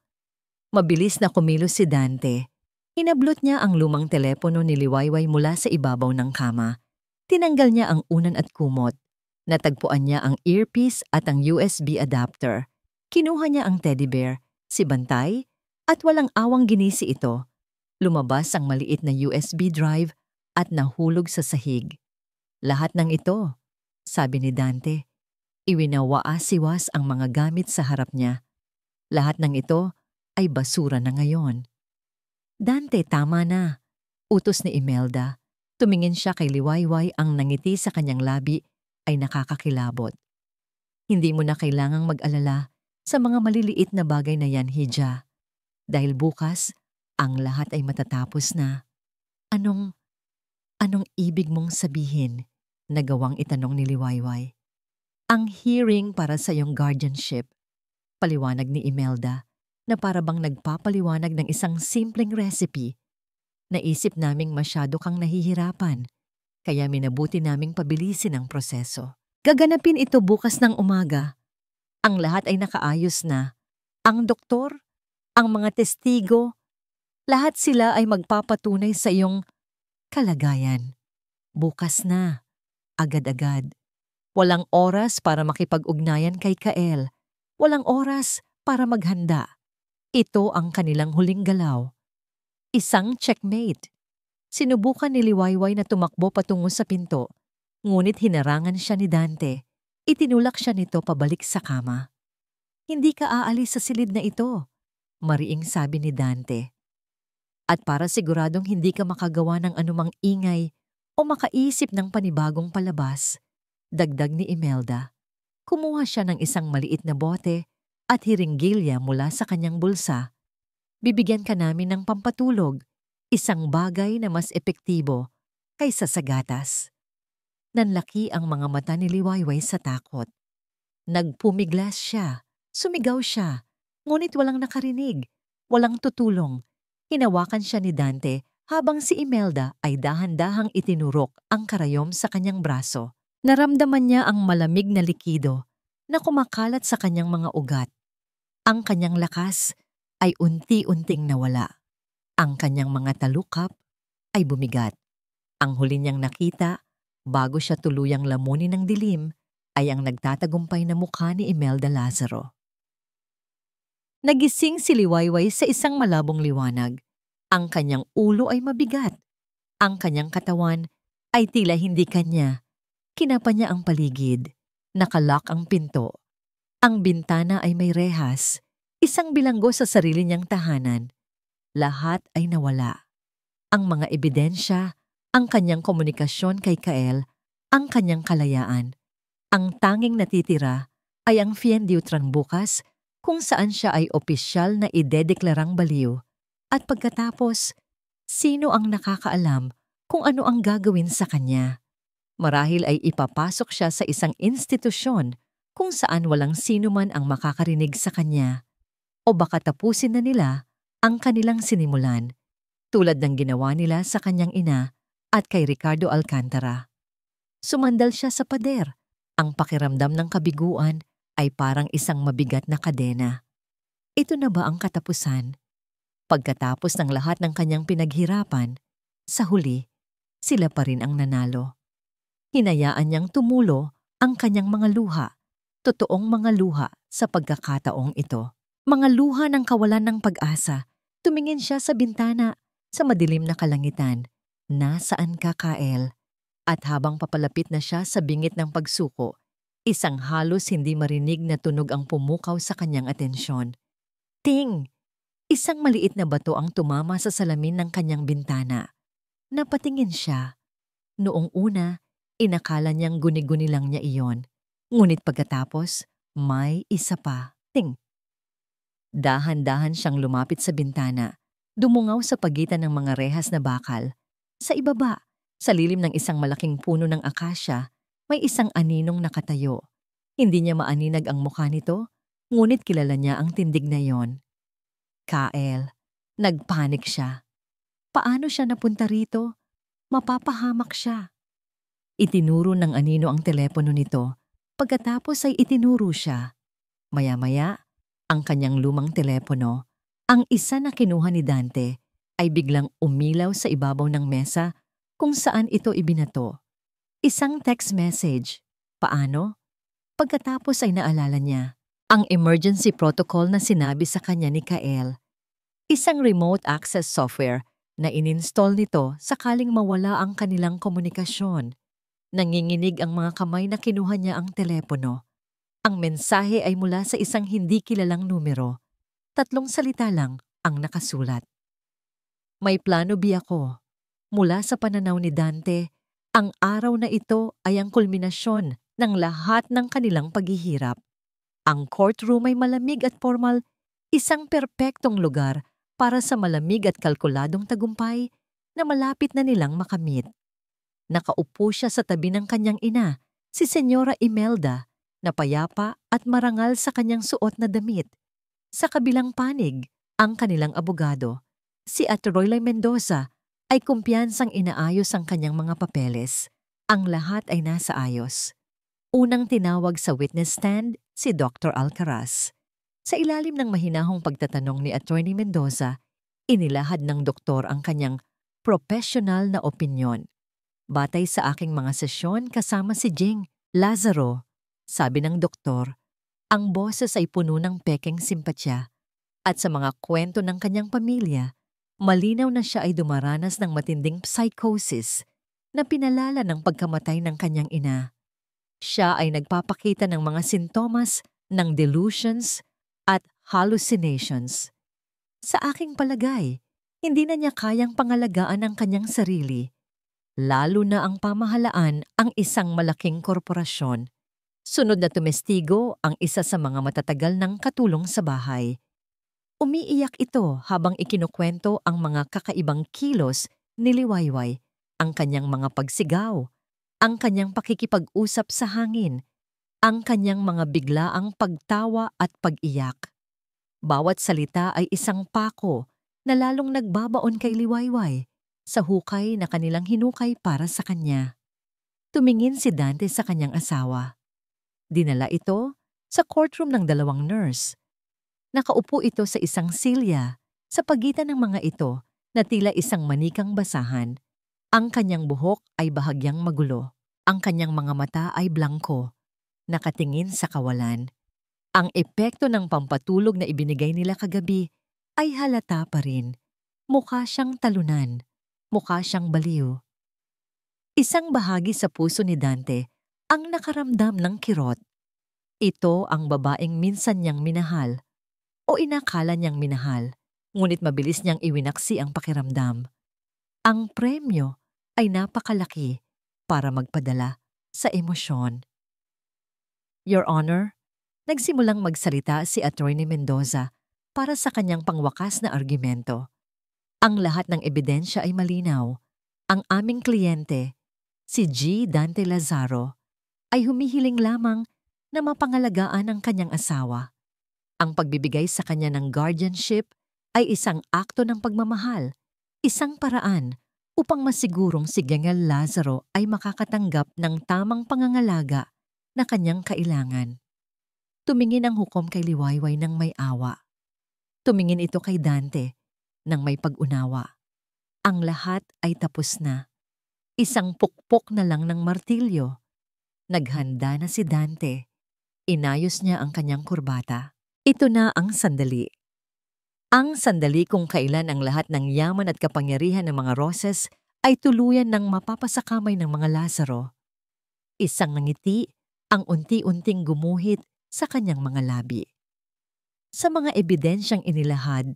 Mabilis na kumilos si Dante. Hinablot niya ang lumang telepono ni Liwayway mula sa ibabaw ng kama. Tinanggal niya ang unan at kumot. Natagpuan niya ang earpiece at ang USB adapter. Kinuha niya ang teddy bear, si Bantay, at walang awang ginisi ito. Lumabas ang maliit na USB drive at nahulog sa sahig. Lahat ng ito, sabi ni Dante. Iwinawaasiwas ang mga gamit sa harap niya. Lahat ng ito ay basura na ngayon. Dante, tama na. Utos ni Imelda. Tumingin siya kay Liwayway, ang nangiti sa kanyang labi ay nakakakilabot. Hindi mo na kailangang mag-alala sa mga maliliit na bagay na yan, Hija. Dahil bukas, Ang lahat ay matatapos na. Anong ibig mong sabihin? Nagawang itanong ni Liwayway. Ang hearing para sa iyong guardianship, paliwanag ni Imelda, na para bang nagpapaliwanag ng isang simpleng recipe. Naisip naming masyado kang nahihirapan, kaya minabuti naming pabilisin ang proseso. Gaganapin ito bukas ng umaga. Ang lahat ay nakaayos na. Ang doktor, ang mga testigo, lahat sila ay magpapatunay sa iyong kalagayan. Bukas na. Agad-agad. Walang oras para makipag-ugnayan kay Kael. Walang oras para maghanda. Ito ang kanilang huling galaw. Isang checkmate. Sinubukan ni Liwayway na tumakbo patungo sa pinto, ngunit hinarangan siya ni Dante. Itinulak siya nito pabalik sa kama. Hindi ka aalis sa silid na ito, mariing sabi ni Dante. At para siguradong hindi ka makagawa ng anumang ingay o makaisip ng panibagong palabas, dagdag ni Imelda, kumuha siya ng isang maliit na bote at hiringgilya mula sa kanyang bulsa. Bibigyan ka namin ng pampatulog, isang bagay na mas epektibo kaysa sa gatas. Nanlaki ang mga mata ni Liwayway sa takot. Nagpumiglas siya, sumigaw siya, ngunit walang nakarinig, walang tutulong. Hinawakan siya ni Dante habang si Imelda ay dahan-dahang itinurok ang karayom sa kanyang braso. Naramdaman niya ang malamig na likido na kumakalat sa kanyang mga ugat. Ang kanyang lakas ay unti-unting nawala. Ang kanyang mga talukap ay bumigat. Ang huli niyang nakita, bago siya tuluyang lamunin ng dilim, ay ang nagtatagumpay na mukha ni Imelda Lazaro. Nagising si Liwayway sa isang malabong liwanag. Ang kanyang ulo ay mabigat. Ang kanyang katawan ay tila hindi kanya. Kinapa niya ang paligid. Nakalock ang pinto. Ang bintana ay may rehas. Isang bilanggo sa sarili niyang tahanan. Lahat ay nawala. Ang mga ebidensya, ang kanyang komunikasyon kay Kael, ang kanyang kalayaan. Ang tanging natitira ay ang Fien Diutran bukas kung saan siya ay opisyal na idedeklarang baliw. At pagkatapos, sino ang nakakaalam kung ano ang gagawin sa kanya? Marahil ay ipapasok siya sa isang institusyon kung saan walang sino man ang makakarinig sa kanya. O baka tapusin na nila ang kanilang sinimulan, tulad ng ginawa nila sa kanyang ina at kay Ricardo Alcantara. Sumandal siya sa pader. Ang pakiramdam ng kabiguan ay parang isang mabigat na kadena. Ito na ba ang katapusan? Pagkatapos ng lahat ng kanyang pinaghirapan, sa huli, sila pa rin ang nanalo. Hinayaan niyang tumulo ang kanyang mga luha, totoong mga luha sa pagkakataong ito. Mga luha ng kawalan ng pag-asa. Tumingin siya sa bintana, sa madilim na kalangitan. Nasaan ka, Kael? At habang papalapit na siya sa bingit ng pagsuko, isang halos hindi marinig na tunog ang pumukaw sa kanyang atensyon. Ting! Isang maliit na bato ang tumama sa salamin ng kanyang bintana. Napatingin siya. Noong una, inakala niyang guni-guni lang niya iyon. Ngunit pagkatapos, may isa pa. Ting! Dahan-dahan siyang lumapit sa bintana. Dumungaw sa pagitan ng mga rehas na bakal. Sa ibaba, sa lilim ng isang malaking puno ng akasya, may isang aninong nakatayo. Hindi niya maaninag ang mukha nito, ngunit kilala niya ang tindig na yon. Kael. Nagpanik siya. Paano siya napunta rito? Mapapahamak siya. Itinuro ng anino ang telepono nito. Pagkatapos ay itinuro siya. Maya-maya, ang kanyang lumang telepono, ang isa na kinuha ni Dante, ay biglang umilaw sa ibabaw ng mesa kung saan ito ibinato. Isang text message. Paano? Pagkatapos ay naalala niya ang emergency protocol na sinabi sa kanya ni Kael. Isang remote access software na ininstall nito sakaling mawala ang kanilang komunikasyon. Nanginginig ang mga kamay na kinuha niya ang telepono. Ang mensahe ay mula sa isang hindi kilalang numero. 3 salita lang ang nakasulat. May plano B ako. Mula sa pananaw ni Dante, ang araw na ito ay ang kulminasyon ng lahat ng kanilang paghihirap. Ang courtroom ay malamig at formal, isang perpektong lugar para sa malamig at kalkuladong tagumpay na malapit na nilang makamit. Nakaupo siya sa tabi ng kanyang ina, si Senyora Imelda, na payapa at marangal sa kanyang suot na damit. Sa kabilang panig, ang kanilang abogado, si Atroy Mendoza, ay kumpiyansang inaayos ang kanyang mga papeles. Ang lahat ay nasa ayos. Unang tinawag sa witness stand si Dr. Alcaraz. Sa ilalim ng mahinahong pagtatanong ni Attorney Mendoza, inilahad ng doktor ang kanyang professional na opinyon. Batay sa aking mga sesyon kasama si Jing Lazaro, sabi ng doktor, ang boses ay puno ng pekeng simpatya at sa mga kwento ng kanyang pamilya, malinaw na siya ay dumaranas ng matinding psychosis na pinalala ng pagkamatay ng kanyang ina. Siya ay nagpapakita ng mga sintomas ng delusions at hallucinations. Sa aking palagay, hindi na niya kayang pangalagaan ang kanyang sarili, lalo na ang pamahalaan ang isang malaking korporasyon. Sunod na tumestigo ang isa sa mga matatagal ng katulong sa bahay. Umiiyak ito habang ikinukwento ang mga kakaibang kilos ni Liwayway, ang kanyang mga pagsigaw, ang kanyang pakikipag-usap sa hangin, ang kanyang mga biglaang pagtawa at pag-iyak. Bawat salita ay isang pako na lalong nagbabaon kay Liwayway sa hukay na kanilang hinukay para sa kanya. Tumingin si Dante sa kanyang asawa. Dinala ito sa courtroom ng dalawang nurse. Nakaupo ito sa isang silya sa pagitan ng mga ito na tila isang manikang basahan. Ang kanyang buhok ay bahagyang magulo. Ang kanyang mga mata ay blangko, nakatingin sa kawalan. Ang epekto ng pampatulog na ibinigay nila kagabi ay halata pa rin. Mukha siyang talunan, mukha siyang baliw. Isang bahagi sa puso ni Dante ang nakaramdam ng kirot. Ito ang babaeng minsan niyang minahal o inakala niyang minahal, ngunit mabilis niyang iwinaksi ang pakiramdam. Ang premyo ay napakalaki para magpadala sa emosyon. Your Honor, nagsimulang magsalita si Attorney Mendoza para sa kanyang pangwakas na argumento. Ang lahat ng ebidensya ay malinaw. Ang aming kliyente, si G. Dante Lazaro, ay humihiling lamang na mapangalagaan ang kanyang asawa. Ang pagbibigay sa kanya ng guardianship ay isang akto ng pagmamahal, isang paraan upang masigurong si Gengel Lazaro ay makakatanggap ng tamang pangangalaga na kanyang kailangan. Tumingin ang hukom kay Liwayway ng may awa. Tumingin ito kay Dante ng may pag-unawa. Ang lahat ay tapos na. Isang pukpok na lang ng martilyo. Naghanda na si Dante. Inayos niya ang kanyang kurbata. Ito na ang sandali. Ang sandali kung kailan ang lahat ng yaman at kapangyarihan ng mga Roses ay tuluyan ng mapapasakamay ng mga Lazaro. Isang ngiti ang unti-unting gumuhit sa kanyang mga labi. Sa mga ebidensyang inilahad,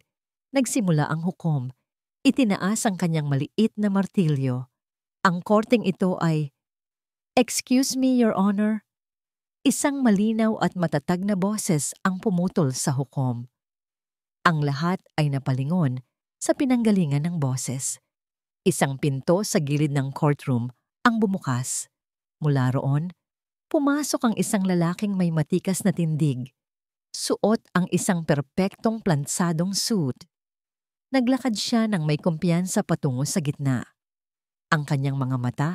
nagsimula ang hukom. Itinaas ang kanyang maliit na martilyo. Ang korteng ito ay, "Excuse me, Your Honor." Isang malinaw at matatag na boses ang pumutol sa hukom. Ang lahat ay napalingon sa pinanggalingan ng boses. Isang pinto sa gilid ng courtroom ang bumukas. Mula roon, pumasok ang isang lalaking may matikas na tindig. Suot ang isang perpektong plansadong suit. Naglakad siya ng may kumpiyansa patungo sa gitna. Ang kanyang mga mata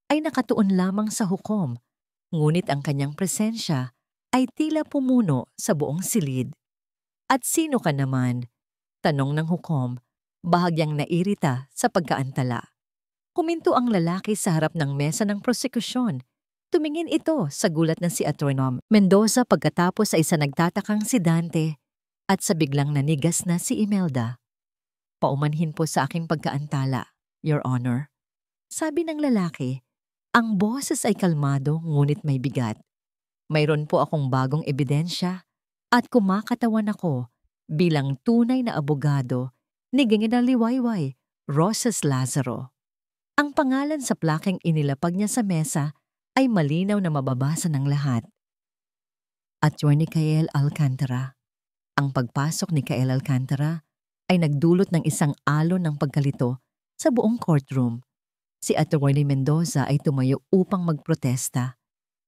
ay nakatuon lamang sa hukom, ngunit ang kanyang presensya ay tila pumuno sa buong silid. "At sino ka naman?" tanong ng hukom, bahagyang nairita sa pagkaantala. Huminto ang lalaki sa harap ng mesa ng prosekusyon. Tumingin ito sa gulat na si Attorney Mendoza pagkatapos ay isa nagtatakang si Dante at sa biglang nanigas na si Imelda. "Paumanhin po sa aking pagkaantala, Your Honor." Sabi ng lalaki, ang boses ay kalmado ngunit may bigat. "Mayroon po akong bagong ebidensya at kumakatawan ako bilang tunay na abogado ni General Liwayway Roses Lazaro." Ang pangalan sa plakeng inilapag niya sa mesa ay malinaw na mababasa ng lahat. Attorney Kael Alcantara. Ang pagpasok ni Kael Alcantara ay nagdulot ng isang alon ng pagkalito sa buong courtroom. Si Atty. Mendoza ay tumayo upang magprotesta,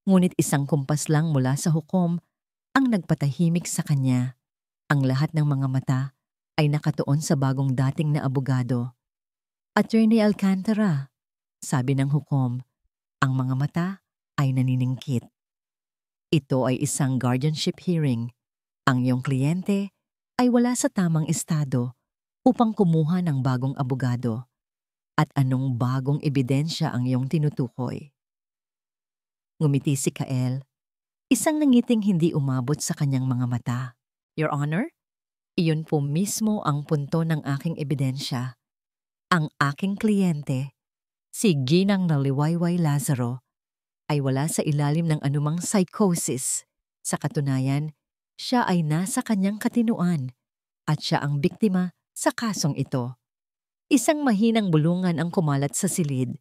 ngunit isang kumpas lang mula sa hukom ang nagpatahimik sa kanya. Ang lahat ng mga mata ay nakatuon sa bagong dating na abogado. Attorney Alcantara, sabi ng hukom, ang mga mata ay naniningkit. Ito ay isang guardianship hearing. Ang iyong kliyente ay wala sa tamang estado upang kumuha ng bagong abogado. At anong bagong ebidensya ang iyong tinutukoy? Ngumiti si Kael, isang nangiting hindi umabot sa kanyang mga mata. Your Honor, iyon po mismo ang punto ng aking ebidensya. Ang aking kliyente, si Ginang Naliwayway Lazaro, ay wala sa ilalim ng anumang psychosis. Sa katunayan, siya ay nasa kanyang katinuan at siya ang biktima sa kasong ito. Isang mahinang bulungan ang kumalat sa silid.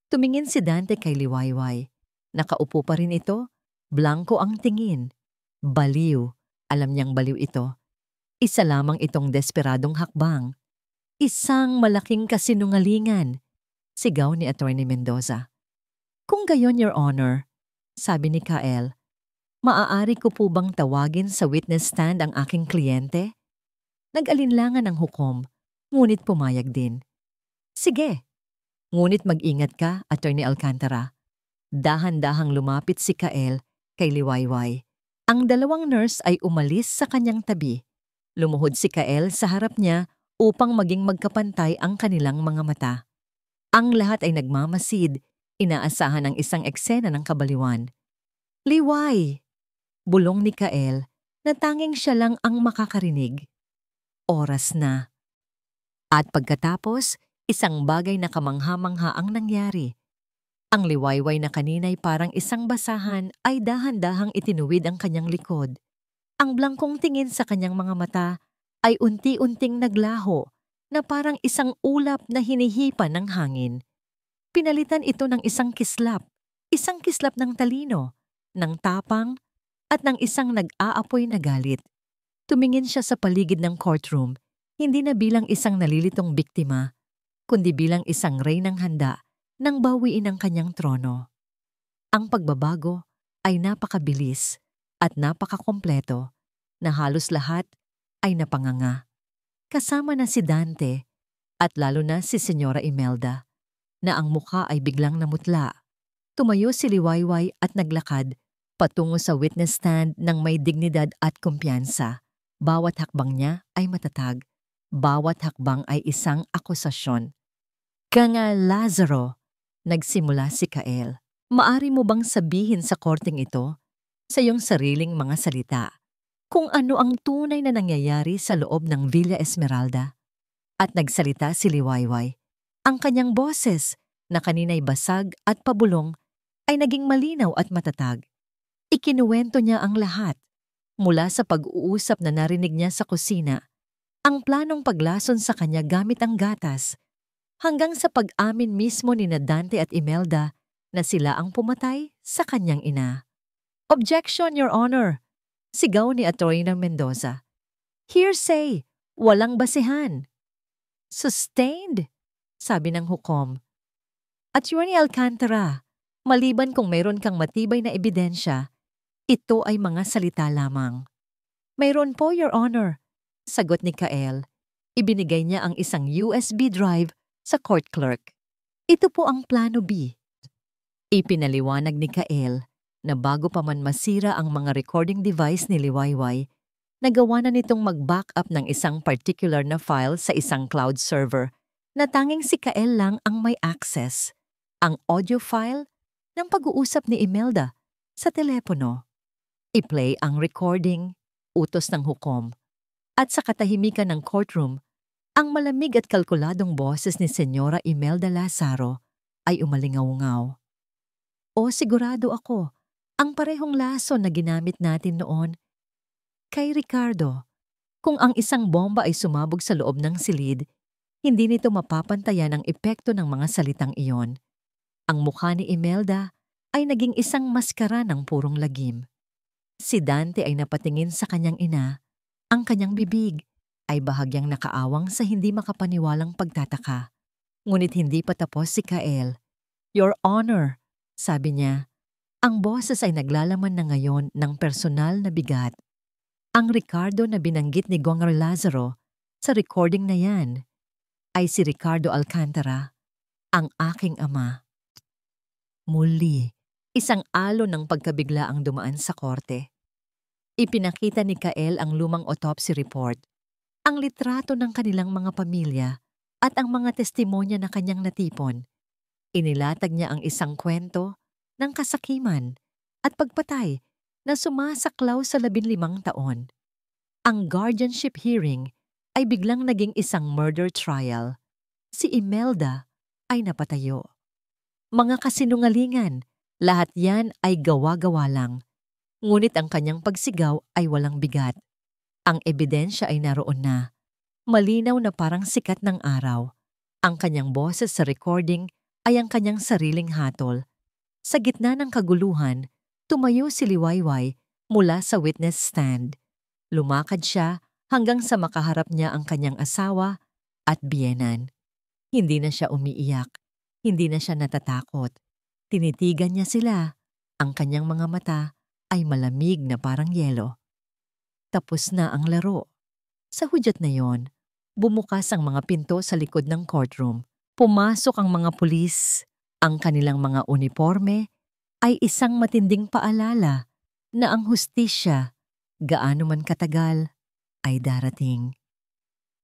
Tumingin si Dante kay Liwayway. Nakaupo pa rin ito, blanko ang tingin. Baliw, alam niyang baliw ito. Isa lamang itong desperadong hakbang. Isang malaking kasinungalingan, sigaw ni Atty. Mendoza. Kung gayon, Your Honor, sabi ni Kael, maaari ko po bang tawagin sa witness stand ang aking kliyente? Nag-alinlangan ang hukom, ngunit pumayag din. Sige, ngunit mag-ingat ka, Atty. Alcantara. Dahan-dahang lumapit si Kael kay Liwayway. Ang dalawang nurse ay umalis sa kanyang tabi. Lumuhod si Kael sa harap niya upang maging magkapantay ang kanilang mga mata. Ang lahat ay nagmamasid, inaasahan ang isang eksena ng kabaliwan. Liway! Bulong ni Kael na tanging siya lang ang makakarinig. Oras na. At pagkatapos, isang bagay na kamangha-mangha ang nangyari. Ang Liwayway na kanina'y parang isang basahan ay dahan-dahang itinuwid ang kanyang likod. Ang blangkong tingin sa kanyang mga mata ay unti-unting naglaho na parang isang ulap na hinihipan ng hangin. Pinalitan ito ng isang kislap ng talino, ng tapang, at ng isang nag-aapoy na galit. Tumingin siya sa paligid ng courtroom, hindi na bilang isang nalilitong biktima, kundi bilang isang reynang handa nang bawiin ang kanyang trono. Ang pagbabago ay napakabilis at napakakompleto na halos lahat ay napanganga. Kasama na si Dante at lalo na si Senyora Imelda na ang mukha ay biglang namutla. Tumayo si Liwayway at naglakad patungo sa witness stand ng may dignidad at kumpiyansa. Bawat hakbang niya ay matatag. Bawat hakbang ay isang akusasyon. Kanga Lazaro, nagsimula si Kael. Maari mo bang sabihin sa korteng ito, sa iyong sariling mga salita, kung ano ang tunay na nangyayari sa loob ng Villa Esmeralda? At nagsalita si Liwayway. Ang kanyang boses, na kanina'y basag at pabulong, ay naging malinaw at matatag. Ikinuwento niya ang lahat, mula sa pag-uusap na narinig niya sa kusina, ang planong paglason sa kanya gamit ang gatas, hanggang sa pag-amin mismo ni Dante at Imelda na sila ang pumatay sa kanyang ina. Objection, Your Honor! Sigaw ni Atty. Mendoza. Hearsay! Walang basihan! Sustained! Sabi ng hukom. Atty. Alcantara, maliban kung mayroon kang matibay na ebidensya, ito ay mga salita lamang. Mayroon po, Your Honor, sagot ni Kael. Ibinigay niya ang isang USB drive sa court clerk. Ito po ang plano B. Ipinaliwanag ni Kael na bago pa man masira ang mga recording device ni Liwayway, nagawa na nitong mag-backup ng isang particular na file sa isang cloud server na tanging si Kael lang ang may access, ang audio file ng pag-uusap ni Imelda sa telepono. I-play ang recording, utos ng hukom, at sa katahimikan ng courtroom, ang malamig at kalkuladong boses ni Senyora Imelda Lazaro ay umalingaw-ngaw. O sigurado ako, ang parehong lason na ginamit natin noon. Kay Ricardo, kung ang isang bomba ay sumabog sa loob ng silid, hindi nito mapapantayan ang epekto ng mga salitang iyon. Ang mukha ni Imelda ay naging isang maskara ng purong lagim. Si Dante ay napatingin sa kanyang ina, ang kanyang bibig ay bahagyang nakaawang sa hindi makapaniwalang pagtataka. Ngunit hindi pa tapos si Kael. "Your Honor," sabi niya, ang boses ay naglalaman na ngayon ng personal na bigat. Ang Ricardo na binanggit ni Gongar Lazaro sa recording na yan ay si Ricardo Alcantara, ang aking ama. Muli, isang alon ng pagkabigla ang dumaan sa korte. Ipinakita ni Kael ang lumang autopsy report, ang litrato ng kanilang mga pamilya at ang mga testimonya na kanyang natipon. Inilatag niya ang isang kwento ng kasakiman at pagpatay na sumasaklaw sa 15 taon. Ang guardianship hearing ay biglang naging isang murder trial. Si Imelda ay napatayo. Mga kasinungalingan, lahat yan ay gawa-gawa lang. Ngunit ang kanyang pagsigaw ay walang bigat. Ang ebidensya ay naroon na. Malinaw na parang sikat ng araw. Ang kanyang boses sa recording ay ang kanyang sariling hatol. Sa gitna ng kaguluhan, tumayo si Liwayway mula sa witness stand. Lumakad siya hanggang sa makaharap niya ang kanyang asawa at biyenan. Hindi na siya umiiyak, hindi na siya natatakot. Tinitigan niya sila. Ang kanyang mga mata ay malamig na parang yelo. Tapos na ang laro. Sa hudyat na yon, bumukas ang mga pinto sa likod ng courtroom. Pumasok ang mga pulis. Ang kanilang mga uniforme ay isang matinding paalala na ang hustisya, gaano man katagal, ay darating.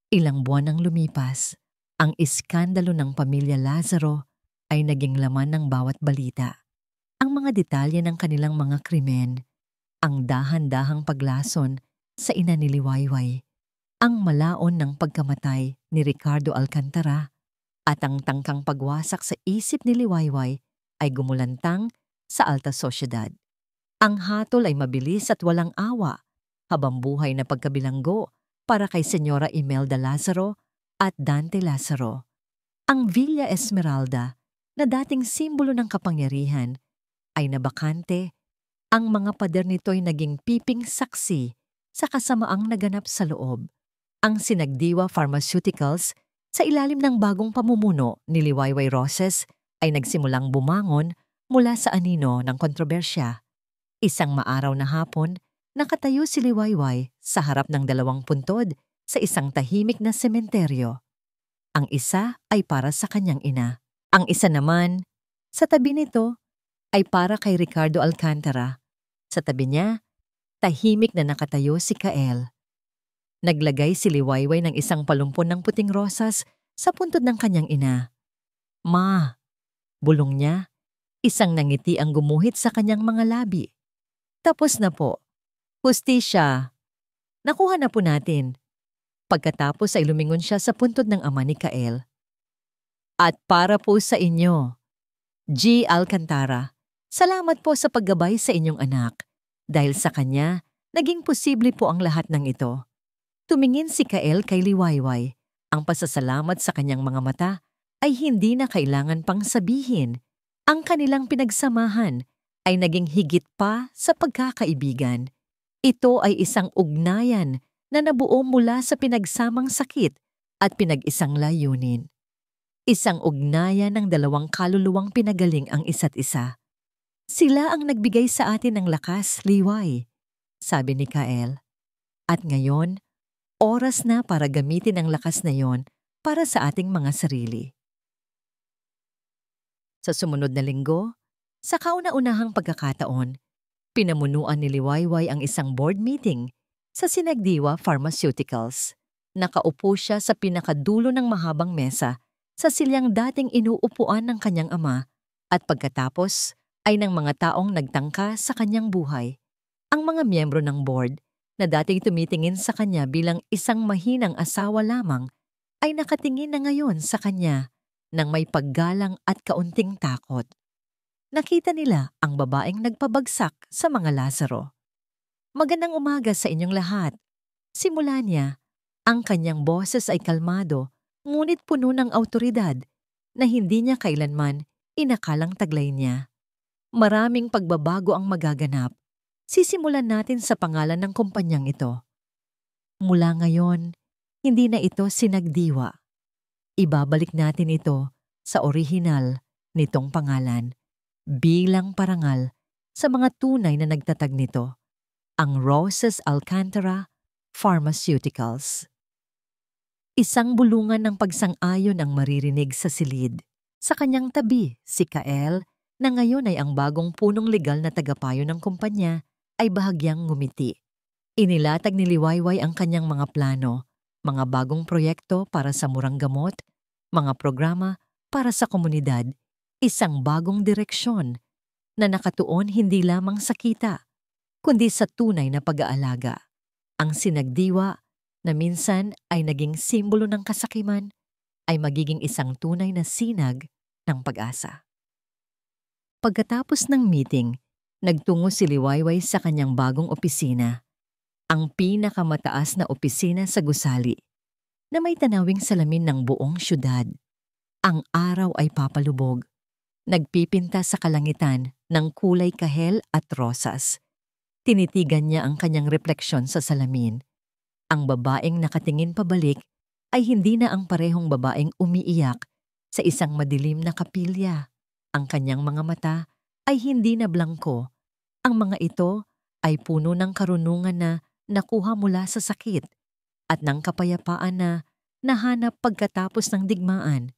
Ilang buwan ang lumipas, ang iskandalo ng pamilya Lazaro ay naging laman ng bawat balita. Ang mga detalye ng kanilang mga krimen, ang dahan-dahang paglason sa ina ni Liwayway, ang malaon ng pagkamatay ni Ricardo Alcantara, at ang tangkang pagwasak sa isip ni Liwayway ay gumulantang sa alta sosyedad. Ang hatol ay mabilis at walang awa, habang buhay na pagkabilanggo para kay Senyora Imelda Lazaro at Dante Lazaro. Ang Villa Esmeralda, na dating simbolo ng kapangyarihan, ay nabakante. Ang mga pader nito'y naging piping saksi sa kasamaang naganap sa loob. Ang Sinagdiwa Pharmaceuticals, sa ilalim ng bagong pamumuno ni Liwayway Roses, ay nagsimulang bumangon mula sa anino ng kontrobersya. Isang maaraw na hapon, nakatayo si Liwayway sa harap ng 2 puntod sa isang tahimik na sementeryo. Ang isa ay para sa kanyang ina. Ang isa naman, sa tabi nito, ay para kay Ricardo Alcantara. Sa tabi niya, tahimik na nakatayo si Kael. Naglagay si Liwayway ng isang palumpon ng puting rosas sa puntod ng kanyang ina. "Ma," bulong niya, isang nangiti ang gumuhit sa kanyang mga labi. "Tapos na po. Hustisya. Nakuha na po natin." Pagkatapos ay lumingon siya sa puntod ng ama ni Kael. "At para po sa inyo, G. Alcantara, salamat po sa paggabay sa inyong anak. Dahil sa kanya, naging posible po ang lahat ng ito." Tumingin si Kael kay Liwayway. Ang pasasalamat sa kanyang mga mata ay hindi na kailangan pang sabihin. Ang kanilang pinagsamahan ay naging higit pa sa pagkakaibigan. Ito ay isang ugnayan na nabuo mula sa pinagsamang sakit at pinag-isang layunin. Isang ugnayan ng 2 kaluluwang pinagaling ang isa't isa. "Sila ang nagbigay sa atin ng lakas, Liway," sabi ni Kael. "At ngayon, oras na para gamitin ang lakas na yon para sa ating mga sarili." Sa sumunod na linggo, sa kauna-unahang pagkakataon, pinamunuan ni Liwayway ang isang board meeting sa Sinagdiwa Pharmaceuticals. Nakaupo siya sa pinakadulo ng mahabang mesa sa silyang dating inuupuan ng kanyang ama at pagkatapos ay ng mga taong nagtangka sa kanyang buhay. Ang mga miyembro ng board na dating tumitingin sa kanya bilang isang mahinang asawa lamang ay nakatingin na ngayon sa kanya ng may paggalang at kaunting takot. Nakita nila ang babaeng nagpabagsak sa mga Lazaro. "Magandang umaga sa inyong lahat." Simula niya, ang kanyang boses ay kalmado ngunit puno ng awtoridad na hindi niya kailanman inakalang taglay niya. "Maraming pagbabago ang magaganap. Sisimulan natin sa pangalan ng kumpanyang ito. Mula ngayon, hindi na ito sinagdiwa. Ibabalik natin ito sa orihinal nitong pangalan bilang parangal sa mga tunay na nagtatag nito, ang Roses Alcantara Pharmaceuticals. Isang bulungan ng pagsang-ayon ang maririnig sa silid. Sa kanyang tabi, si Kael, na ngayon ay ang bagong punong legal na tagapayo ng kumpanya, ay bahagyang ngumiti. Inilatag ni Liwayway ang kanyang mga plano, mga bagong proyekto para sa murang gamot, mga programa para sa komunidad, isang bagong direksyon na nakatuon hindi lamang sa kita, kundi sa tunay na pag-aalaga. Ang sinagdiwa na minsan ay naging simbolo ng kasakiman ay magiging isang tunay na sinag ng pag-asa. Pagkatapos ng meeting, nagtungo si Liwayway sa kanyang bagong opisina, ang pinakamataas na opisina sa gusali, na may tanawing salamin ng buong syudad. Ang araw ay papalubog, nagpipinta sa kalangitan ng kulay kahel at rosas. Tinitigan niya ang kanyang refleksyon sa salamin. Ang babaeng nakatingin pabalik ay hindi na ang parehong babaeng umiiyak sa isang madilim na kapilya. Ang kanyang mga mata ay hindi na blangko. Ang mga ito ay puno ng karunungan na nakuha mula sa sakit at ng kapayapaan na nahanap pagkatapos ng digmaan.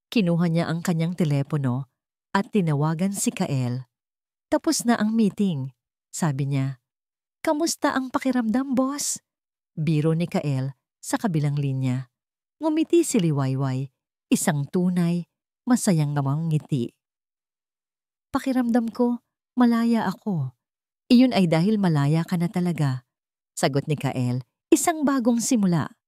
Kinuha niya ang kanyang telepono at tinawagan si Kael. Tapos na ang meeting, sabi niya. Kamusta ang pakiramdam, boss? Biro ni Kael sa kabilang linya. Ngumiti si Liwayway, isang tunay, masayang namang ngiti. Pakiramdam ko, malaya ako. Iyon ay dahil malaya ka na talaga. Sagot ni Kael, isang bagong simula.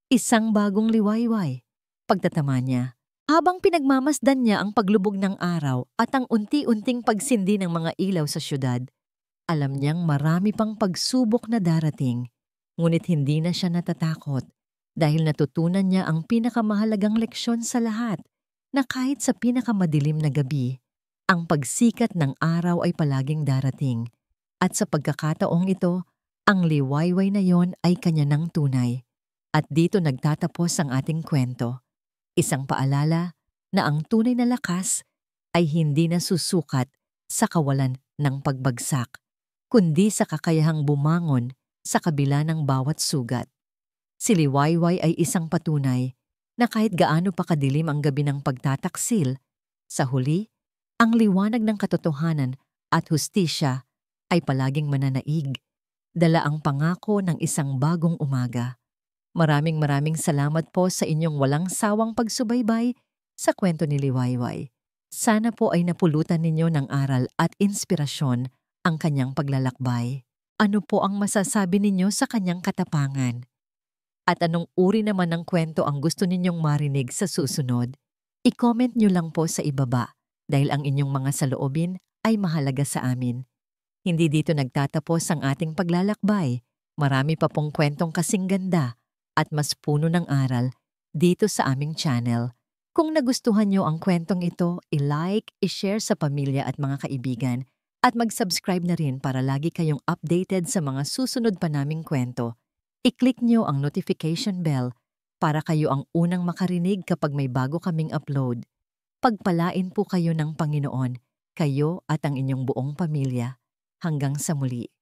Isang bagong Liwayway. Pagtatama niya, habang pinagmamasdan niya ang paglubog ng araw at ang unti-unting pagsindi ng mga ilaw sa syudad, alam niyang marami pang pagsubok na darating. Ngunit hindi na siya natatakot dahil natutunan niya ang pinakamahalagang leksyon sa lahat na kahit sa pinakamadilim na gabi, ang pagsikat ng araw ay palaging darating. At sa pagkakataong ito, ang Liwayway na yon ay kanya ng tunay. At dito nagtatapos ang ating kwento. Isang paalala na ang tunay na lakas ay hindi na susukat sa kawalan ng pagbagsak, kundi sa kakayahang bumangon sa kabila ng bawat sugat. Si Liwayway ay isang patunay na kahit gaano pa kadilim ang gabi ng pagtataksil, sa huli, ang liwanag ng katotohanan at hustisya ay palaging mananaig, dala ang pangako ng isang bagong umaga. Maraming salamat po sa inyong walang sawang pagsubaybay sa kwento ni Liwayway. Sana po ay napulutan ninyo ng aral at inspirasyon ang kanyang paglalakbay. Ano po ang masasabi ninyo sa kanyang katapangan? At anong uri naman ng kwento ang gusto ninyong marinig sa susunod? I-comment nyo lang po sa ibaba dahil ang inyong mga saloobin ay mahalaga sa amin. Hindi dito nagtatapos ang ating paglalakbay. Marami pa pong kwentong kasing ganda at mas puno ng aral dito sa aming channel. Kung nagustuhan nyo ang kwentong ito, i-like, i-share sa pamilya at mga kaibigan at mag-subscribe na rin para lagi kayong updated sa mga susunod pa naming kwento. I-click nyo ang notification bell para kayo ang unang makarinig kapag may bago kaming upload. Pagpalain po kayo ng Panginoon, kayo at ang inyong buong pamilya. Hanggang sa muli.